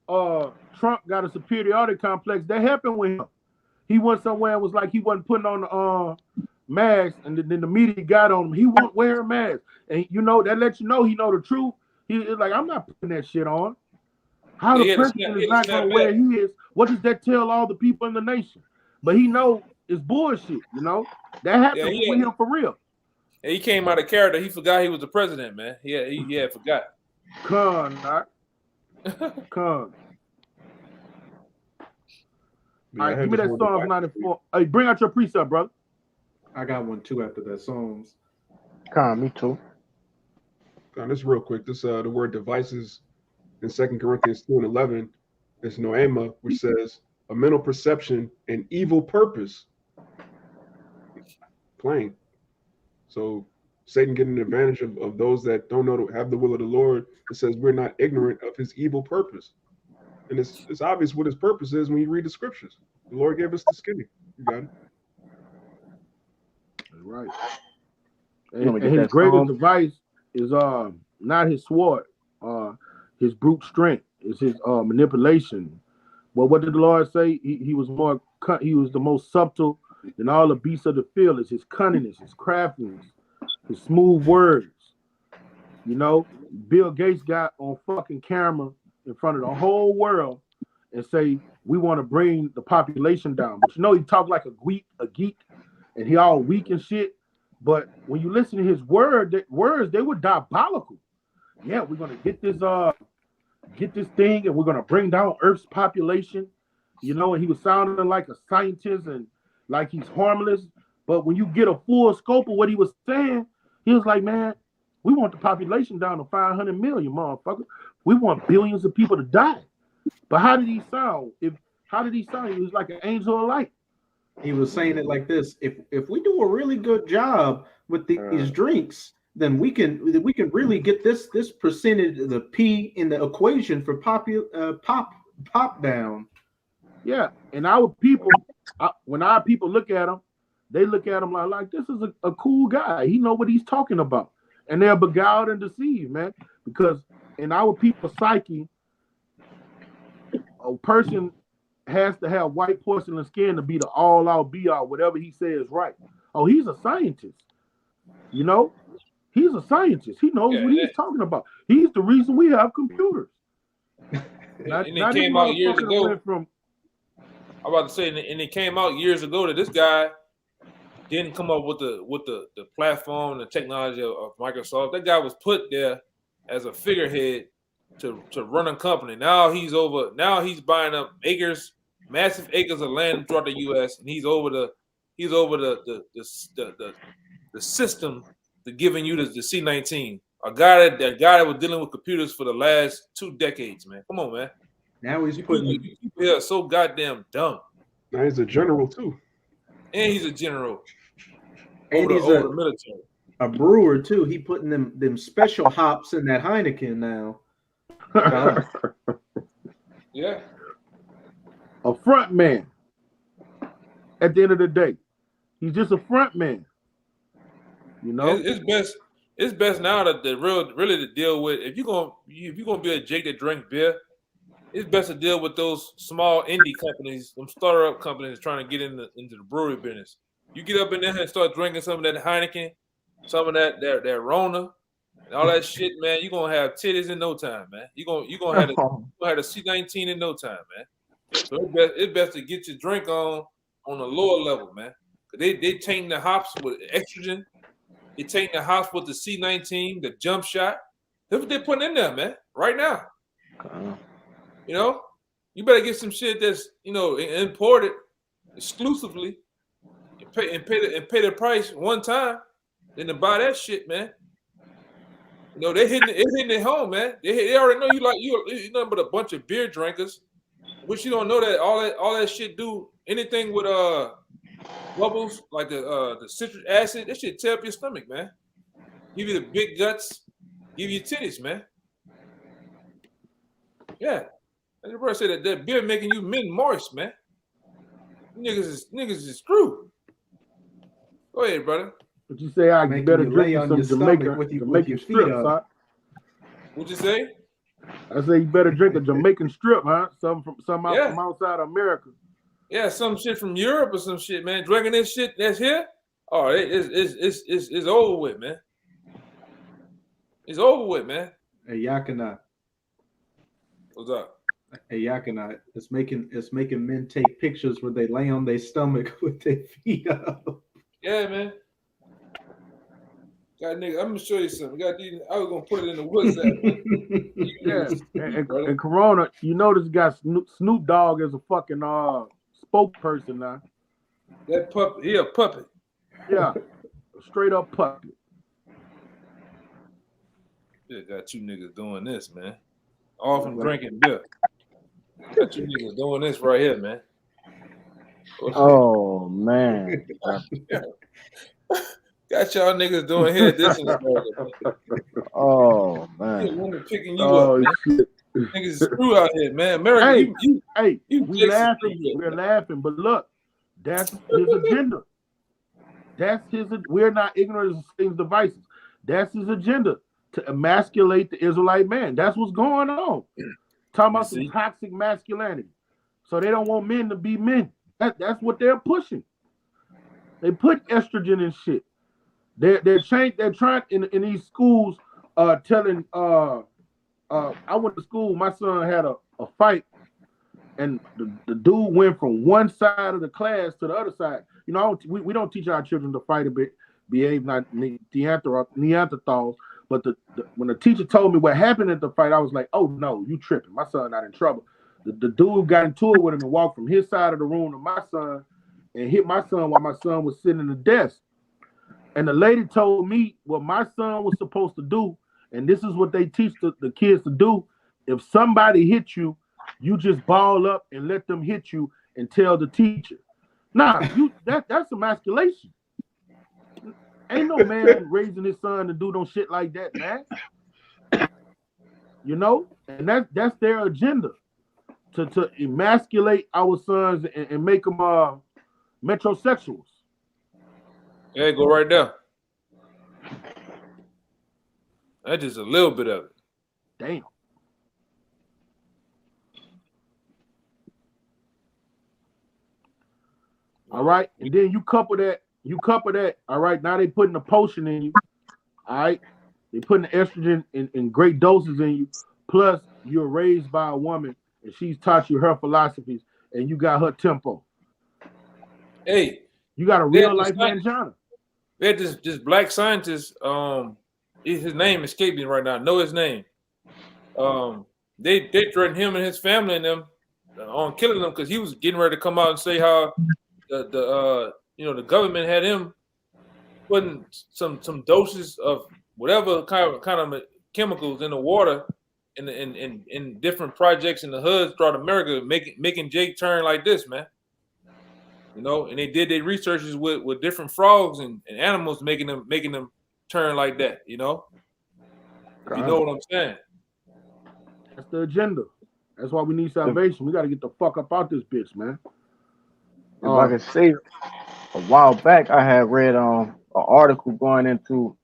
Trump got a superiority complex. That happened with him. He went somewhere and was like he wasn't putting on the mask, and then the media got on him. He won't wear a mask. And that lets you know he know the truth. He's like, I'm not putting that shit on. How the president is not going to wear his, what does that tell all the people in the nation? But he know it's bullshit, That happened with him for real. And he came out of character. He forgot he was the president, man. He forgot. Con. All right, give me that Psalms 94. Hey, bring out your precept, brother. I got one too after that Psalms. Con, me too. This real quick. This the word devices in 2 Corinthians 2:11 is noema, which says a mental perception and evil purpose. Plain. So Satan getting advantage of those that don't know to have the will of the Lord. It says we're not ignorant of his evil purpose. And it's obvious what his purpose is when you read the scriptures. The Lord gave us the skinny. You got it. Right. And his greatest device is not his sword, his brute strength, is his manipulation. Well, what did the Lord say? He was the most subtle than all the beasts of the field. Is his cunningness, his craftiness, his smooth words. Bill Gates got on fucking camera in front of the whole world and say we want to bring the population down. But he talked like a geek, and he all weak and shit. But when you listen to his words, they were diabolical. Yeah, we're gonna get this thing, and we're gonna bring down Earth's population. And he was sounding like a scientist and like he's harmless. But when you get a full scope of what he was saying, he was like, man, we want the population down to 500 million, motherfucker. We want billions of people to die. But how did he sound? He was like an angel of light. He was saying it like this: if we do a really good job with these drinks, then we can really get this percentage of the P in the equation for pop down. Yeah, and our people, when our people look at him, they look at him like this is a cool guy. He know what he's talking about, and they're beguiled and deceived, man. Because in our people's psyche, a person has to have white porcelain skin to be the all-out, be-all, whatever he says right. Oh, he's a scientist. You know, he's a scientist. He knows what he's talking about. He's the reason we have computers. And it came out years ago. I'm about to say, and it came out years ago that this guy didn't come up with the platform and the technology of Microsoft. That guy was put there as a figurehead to run a company. Now he's buying up massive acres of land throughout the U.S. and he's over the system to giving you the C-19. A guy that was dealing with computers for the last 2 decades, man. Come on, man. Now he's people are so goddamn dumb. Now he's a general too. And he's a general. And he's the military. A brewer too. He putting them special hops in that Heineken now. Yeah. A front man. At the end of the day, he's just a front man. You know, it's best now that really to deal with if you're gonna be a Jake that drink beer, it's best to deal with those small indie companies, them startup companies trying to get into the brewery business. You get up in there and start drinking some of that Heineken, some of that Rona, and all that shit, man. You're gonna have titties in no time, man. You're gonna have a C-19 in no time, man. So it's best to get your drink on a lower level, man. They taint the hops with estrogen. They taint the hops with the C-19, the jump shot. That's what they're putting in there, man. Right now. You know, you better get some shit that's imported exclusively and pay the price one time, then to buy that shit, man. You know, they're hitting it home, man. They already know you're nothing but a bunch of beer drinkers, which you don't know that all that shit do anything with bubbles like the citric acid. That shit tear up your stomach, man. Give you the big guts, give you titties, man. Yeah. And the brother said that beer making you men moist, man. Niggas is screwed. Go ahead, brother. But you say I better drink some Jamaican strip, huh? What'd you say? I say you better drink a Jamaican strip, huh? Some from outside America. Yeah, some shit from Europe or some shit, man. Drinking this shit that's here. Oh, it's over with, man. It's over with, man. Hey, Yakana. What's up? Hey, Yakana. It's making men take pictures where they lay on their stomach with their feet up. Yeah, man. God, nigga, I'm gonna show you something. I was gonna put it in the WhatsApp. Yeah, and Corona, you know this guy Snoop Dogg is a fucking spokesperson now. That puppet, he a puppet. Yeah, a straight up puppet. Yeah, got you niggas doing this, man. All from drinking beer. Got you niggas doing this right here, man. Oh man. Got y'all niggas doing here this and Oh man. Woman picking you up, man. Shit. Niggas is screw out here, man. America, we laughing. We're laughing, but look, that's his agenda. We're not ignorant of things devices. That's his agenda to emasculate the Israelite man. That's what's going on. Talking about some toxic masculinity. So they don't want men to be men. That's what they're pushing. They put estrogen and shit. They're trying in these schools telling I went to school, my son had a fight, and the dude went from one side of the class to the other side. You know, we don't teach our children to fight a bit, behave like Neanderthals. But when the teacher told me what happened at the fight, I was like, oh no, you tripping. My son not in trouble. The dude got into it with him and walked from his side of the room to my son and hit my son while my son was sitting in the desk. And the lady told me what my son was supposed to do, and this is what they teach the kids to do. If somebody hits you, you just ball up and let them hit you and tell the teacher. Nah, that's emasculation. Ain't no man raising his son to do no shit like that, man. You know? And that's their agenda. To emasculate our sons and make them metrosexuals. Yeah, go right there. That's just a little bit of it. Damn. All right, and then you couple that. All right, now they putting a potion in you. All right, they putting the estrogen in great doses in you. Plus, you're raised by a woman, and she's taught you her philosophies, and you got her tempo. Hey, you got a real life mangina. We had this black scientist. His name escaped me right now. I know his name. They threatened him and his family and them on killing them because he was getting ready to come out and say how the government had him putting some doses of whatever kind of chemicals in the water in different projects in the hoods throughout America, making Jake turn like this, man. And they did their researches with different frogs and animals, making them turn like that. If you know what I'm saying. That's the agenda. That's why we need salvation. We got to get the fuck up out this bitch, man. If I can say, a while back I had read an article going into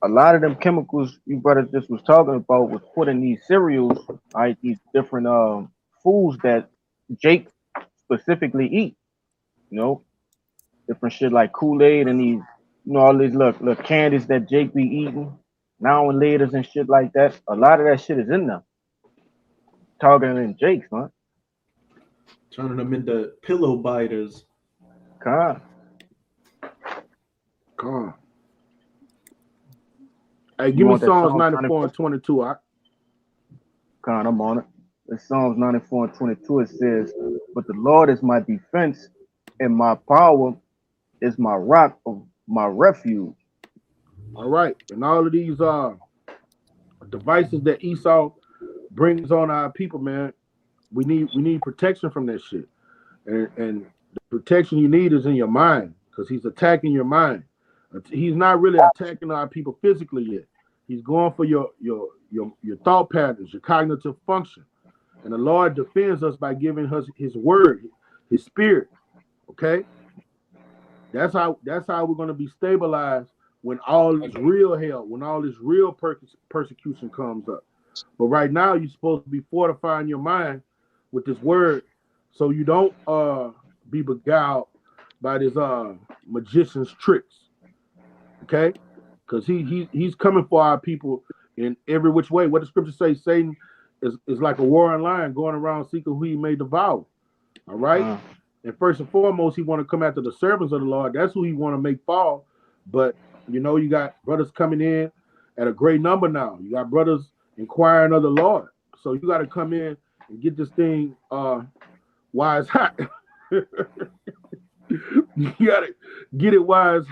a lot of them chemicals you brothers just was talking about was put in these cereals, right? These different foods that Jake specifically eat. Different shit like Kool-Aid and these, all these little candies that Jake be eating now and laters and shit like that. A lot of that shit is in there. Targeting in Jake's, man. Turning them into pillow biters. Con. Hey, give me Psalms 94 and 22. Con, I'm on it. In Psalms 94 and 22, it says, "But the Lord is my defense, and my power is my rock of my refuge." All right. And all of these devices that Esau brings on our people, man, we need protection from that shit. And the protection you need is in your mind, because he's attacking your mind. He's not really attacking our people physically yet. He's going for your thought patterns, your cognitive function. And the Lord defends us by giving us his word, his spirit. Okay? That's how we're going to be stabilized when all this real hell, when all this real persecution comes up. But right now, you're supposed to be fortifying your mind with this word so you don't be beguiled by this magician's tricks. Okay? Because he's coming for our people in every which way. What the scripture say, Satan is like a roaring lion going around seeking who he may devour. All right? And first and foremost, he want to come after the servants of the Lord. That's who he want to make fall. But, you got brothers coming in at a great number now. You got brothers inquiring of the Lord. So you got to come in and get this thing wise hot. You got to get it wise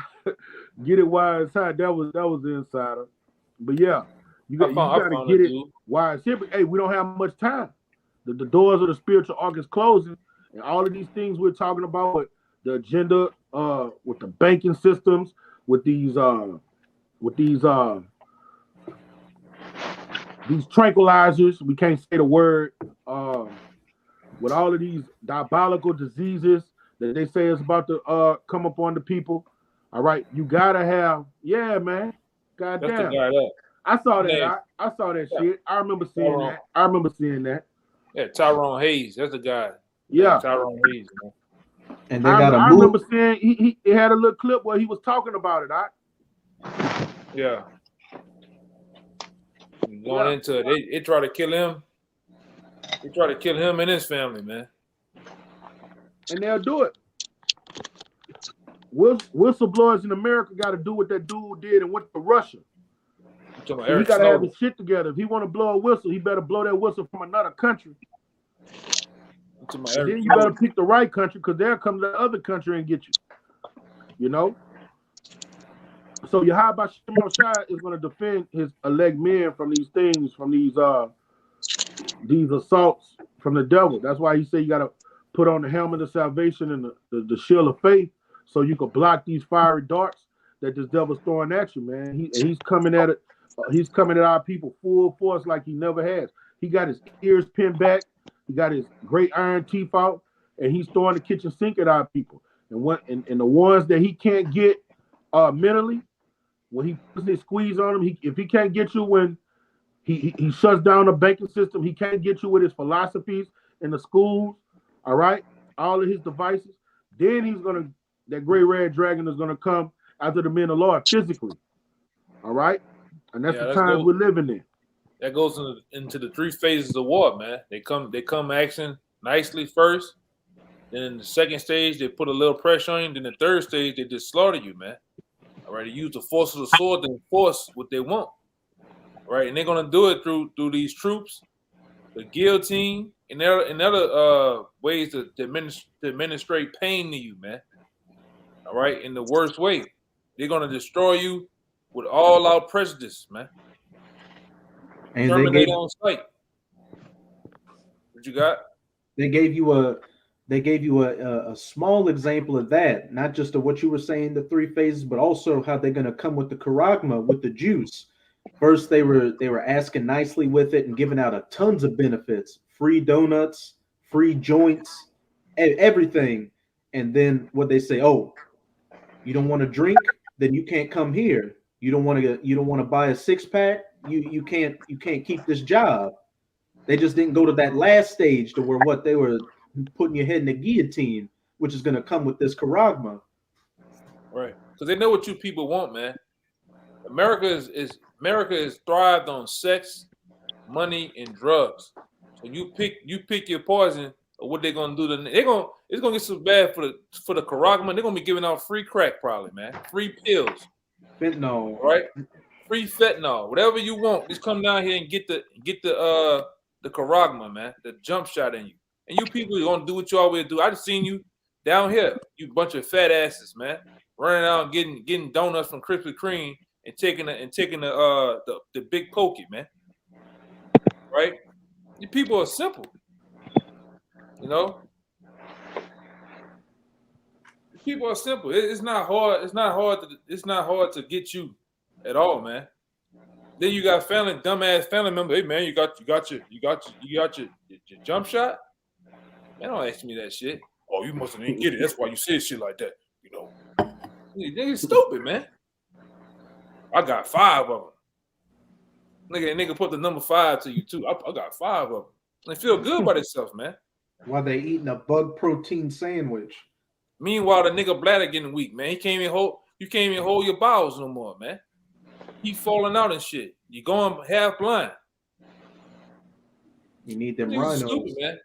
hot. That was the insider. But yeah, you got to get it wise here. But hey, we don't have much time. The doors of the spiritual ark is closing, and all of these things we're talking about, with the agenda, with the banking systems, with these tranquilizers, we can't say the word, with all of these diabolical diseases that they say is about to come upon the people. All right, you gotta have, man. Goddamn. I saw that. I saw that shit. I remember seeing that. Yeah, Tyrone Hayes. That's the guy. Yeah, Tyrone Hayes, man. And they got I remember seeing he had a little clip where he was talking about it. Yeah. Going into it, they try to kill him. They try to kill him and his family, man. And they'll do it. Whistleblowers in America got to do what that dude did and went to Russia. So he got to have his shit together. If he want to blow a whistle, he better blow that whistle from another country. Then you better pick the right country, because they'll come to the other country and get you. So Yahawashi is going to defend his elect men from these things, from these assaults from the devil. That's why he said you got to put on the helmet of salvation and the shield of faith, so you can block these fiery darts that this devil's throwing at you, man. He's coming at it. He's coming at our people full force like he never has. He got his ears pinned back. He got his great iron teeth out, and he's throwing the kitchen sink at our people. And the ones that he can't get mentally, when he puts his squeeze on them, if he can't get you when he shuts down the banking system, he can't get you with his philosophies in the schools. All right, all of his devices. Then that great red dragon is gonna come after the men of the Lord physically. All right, and that's the times we're living in. That goes into the 3 phases of war, man. They come acting nicely first. Then in the second stage, they put a little pressure on you. Then the third stage, they just slaughter you, man. All right, they use the force of the sword to enforce what they want. All right, and they're gonna do it through these troops, the guillotine, and other ways to administrate pain to you, man. All right, in the worst way, they're gonna destroy you with all out prejudice, man. And terminate on sight. What you got? They gave you a small example of that, not just of what you were saying, the 3 phases, but also how they're going to come with the charagma, with the juice. First, they were asking nicely with it and giving out a tons of benefits, free donuts, free joints, everything. And then what they say, oh, you don't want to drink, then you can't come here. You don't want to buy a 6-pack. You can't keep this job. They just didn't go to that last stage to where what they were putting your head in the guillotine, which is going to come with this charagma. Right, because they know what you people want, man. America is thrived on sex, money, and drugs. So you pick your poison or what they're gonna do. It's gonna get so bad for the charagma. They're gonna be giving out free crack, probably, man. Free pills, fentanyl, right? Free fentanyl, whatever you want. Just come down here and get the charagma, man. The jump shot in you. And you people are gonna do what you always do. I just seen you down here, you bunch of fat asses, man, running out and getting donuts from Krispy Kreme and taking the big pokey, man. Right? You people are simple, you know. People are simple. It's not hard. It's not hard to get you at all, man. Then you got dumbass family member. Hey, man, you got your jump shot. Man, don't ask me that shit. Oh, you must have didn't get it. That's why you said shit like that. You know, nigga stupid, man. I got 5 of them. Nigga put the number 5 to you too. I got 5 of them. They feel good by themselves, man. While they eating a bug protein sandwich. Meanwhile, the nigga bladder getting weak, man. You can't even hold your bowels no more, man. Keep falling out and shit. You going half blind. You need them rhinos. Stupid, man.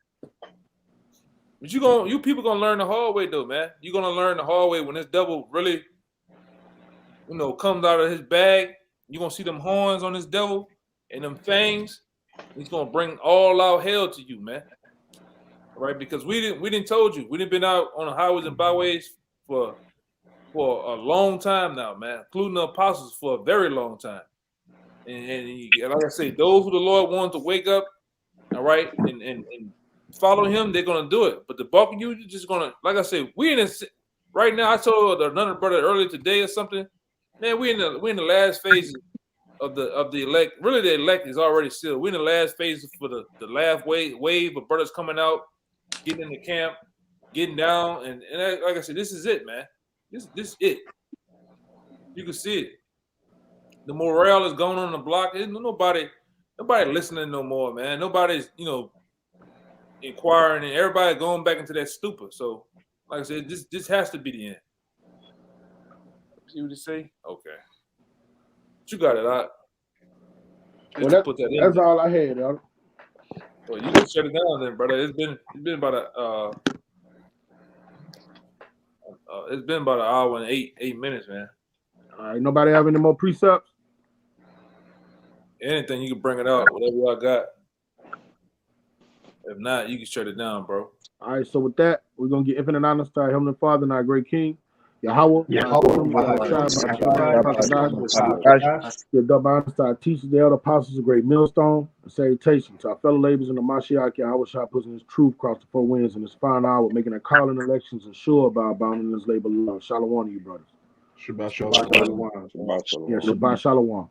But you people gonna learn the hard way though, man. You're gonna learn the hard way when this devil really, comes out of his bag. You're gonna see them horns on this devil and them fangs. He's gonna bring all out hell to you, man. Right? Because we didn't told you. We didn't been out on the highways and byways for a long time now, man, including the apostles for a very long time. And like I say, those who the Lord wanted to wake up, all right, and follow him, they're gonna do it. But the bulk of you're just gonna, like I said, we in this right now. I told another brother earlier today or something. Man, we in the last phase of the elect. Really, the elect is already sealed. We're in the last phase for the last wave of brothers coming out, getting in the camp, getting down, and like I said, this is it, man. This it. You can see it. The morale is going on the block. There's nobody listening no more, man. Nobody's inquiring, and everybody going back into that stupor. So, like I said, this has to be the end. See what you say? Okay. But you got it out. Well, that's all I had, y'all. Well, you can shut it down then, brother. It's been about an hour and 8 minutes, man. All right, nobody have any more precepts? Anything, you can bring it out, whatever y'all got. If not, you can shut it down, bro. All right, so with that, we're going to get infinite honor to our Heavenly Father and our great King, Yahawashi. Give double honor to our teachers, the elder apostles of great Millstone, and salutation to our fellow laborers in the Mashiach, Yahawashi, pushing his truth across the 4 winds in this final hour, making a calling elections and sure about bounding his labor love. Shalawam to you, brothers. Shabbat Shalawam. Yeah, Shabbat Shalawam.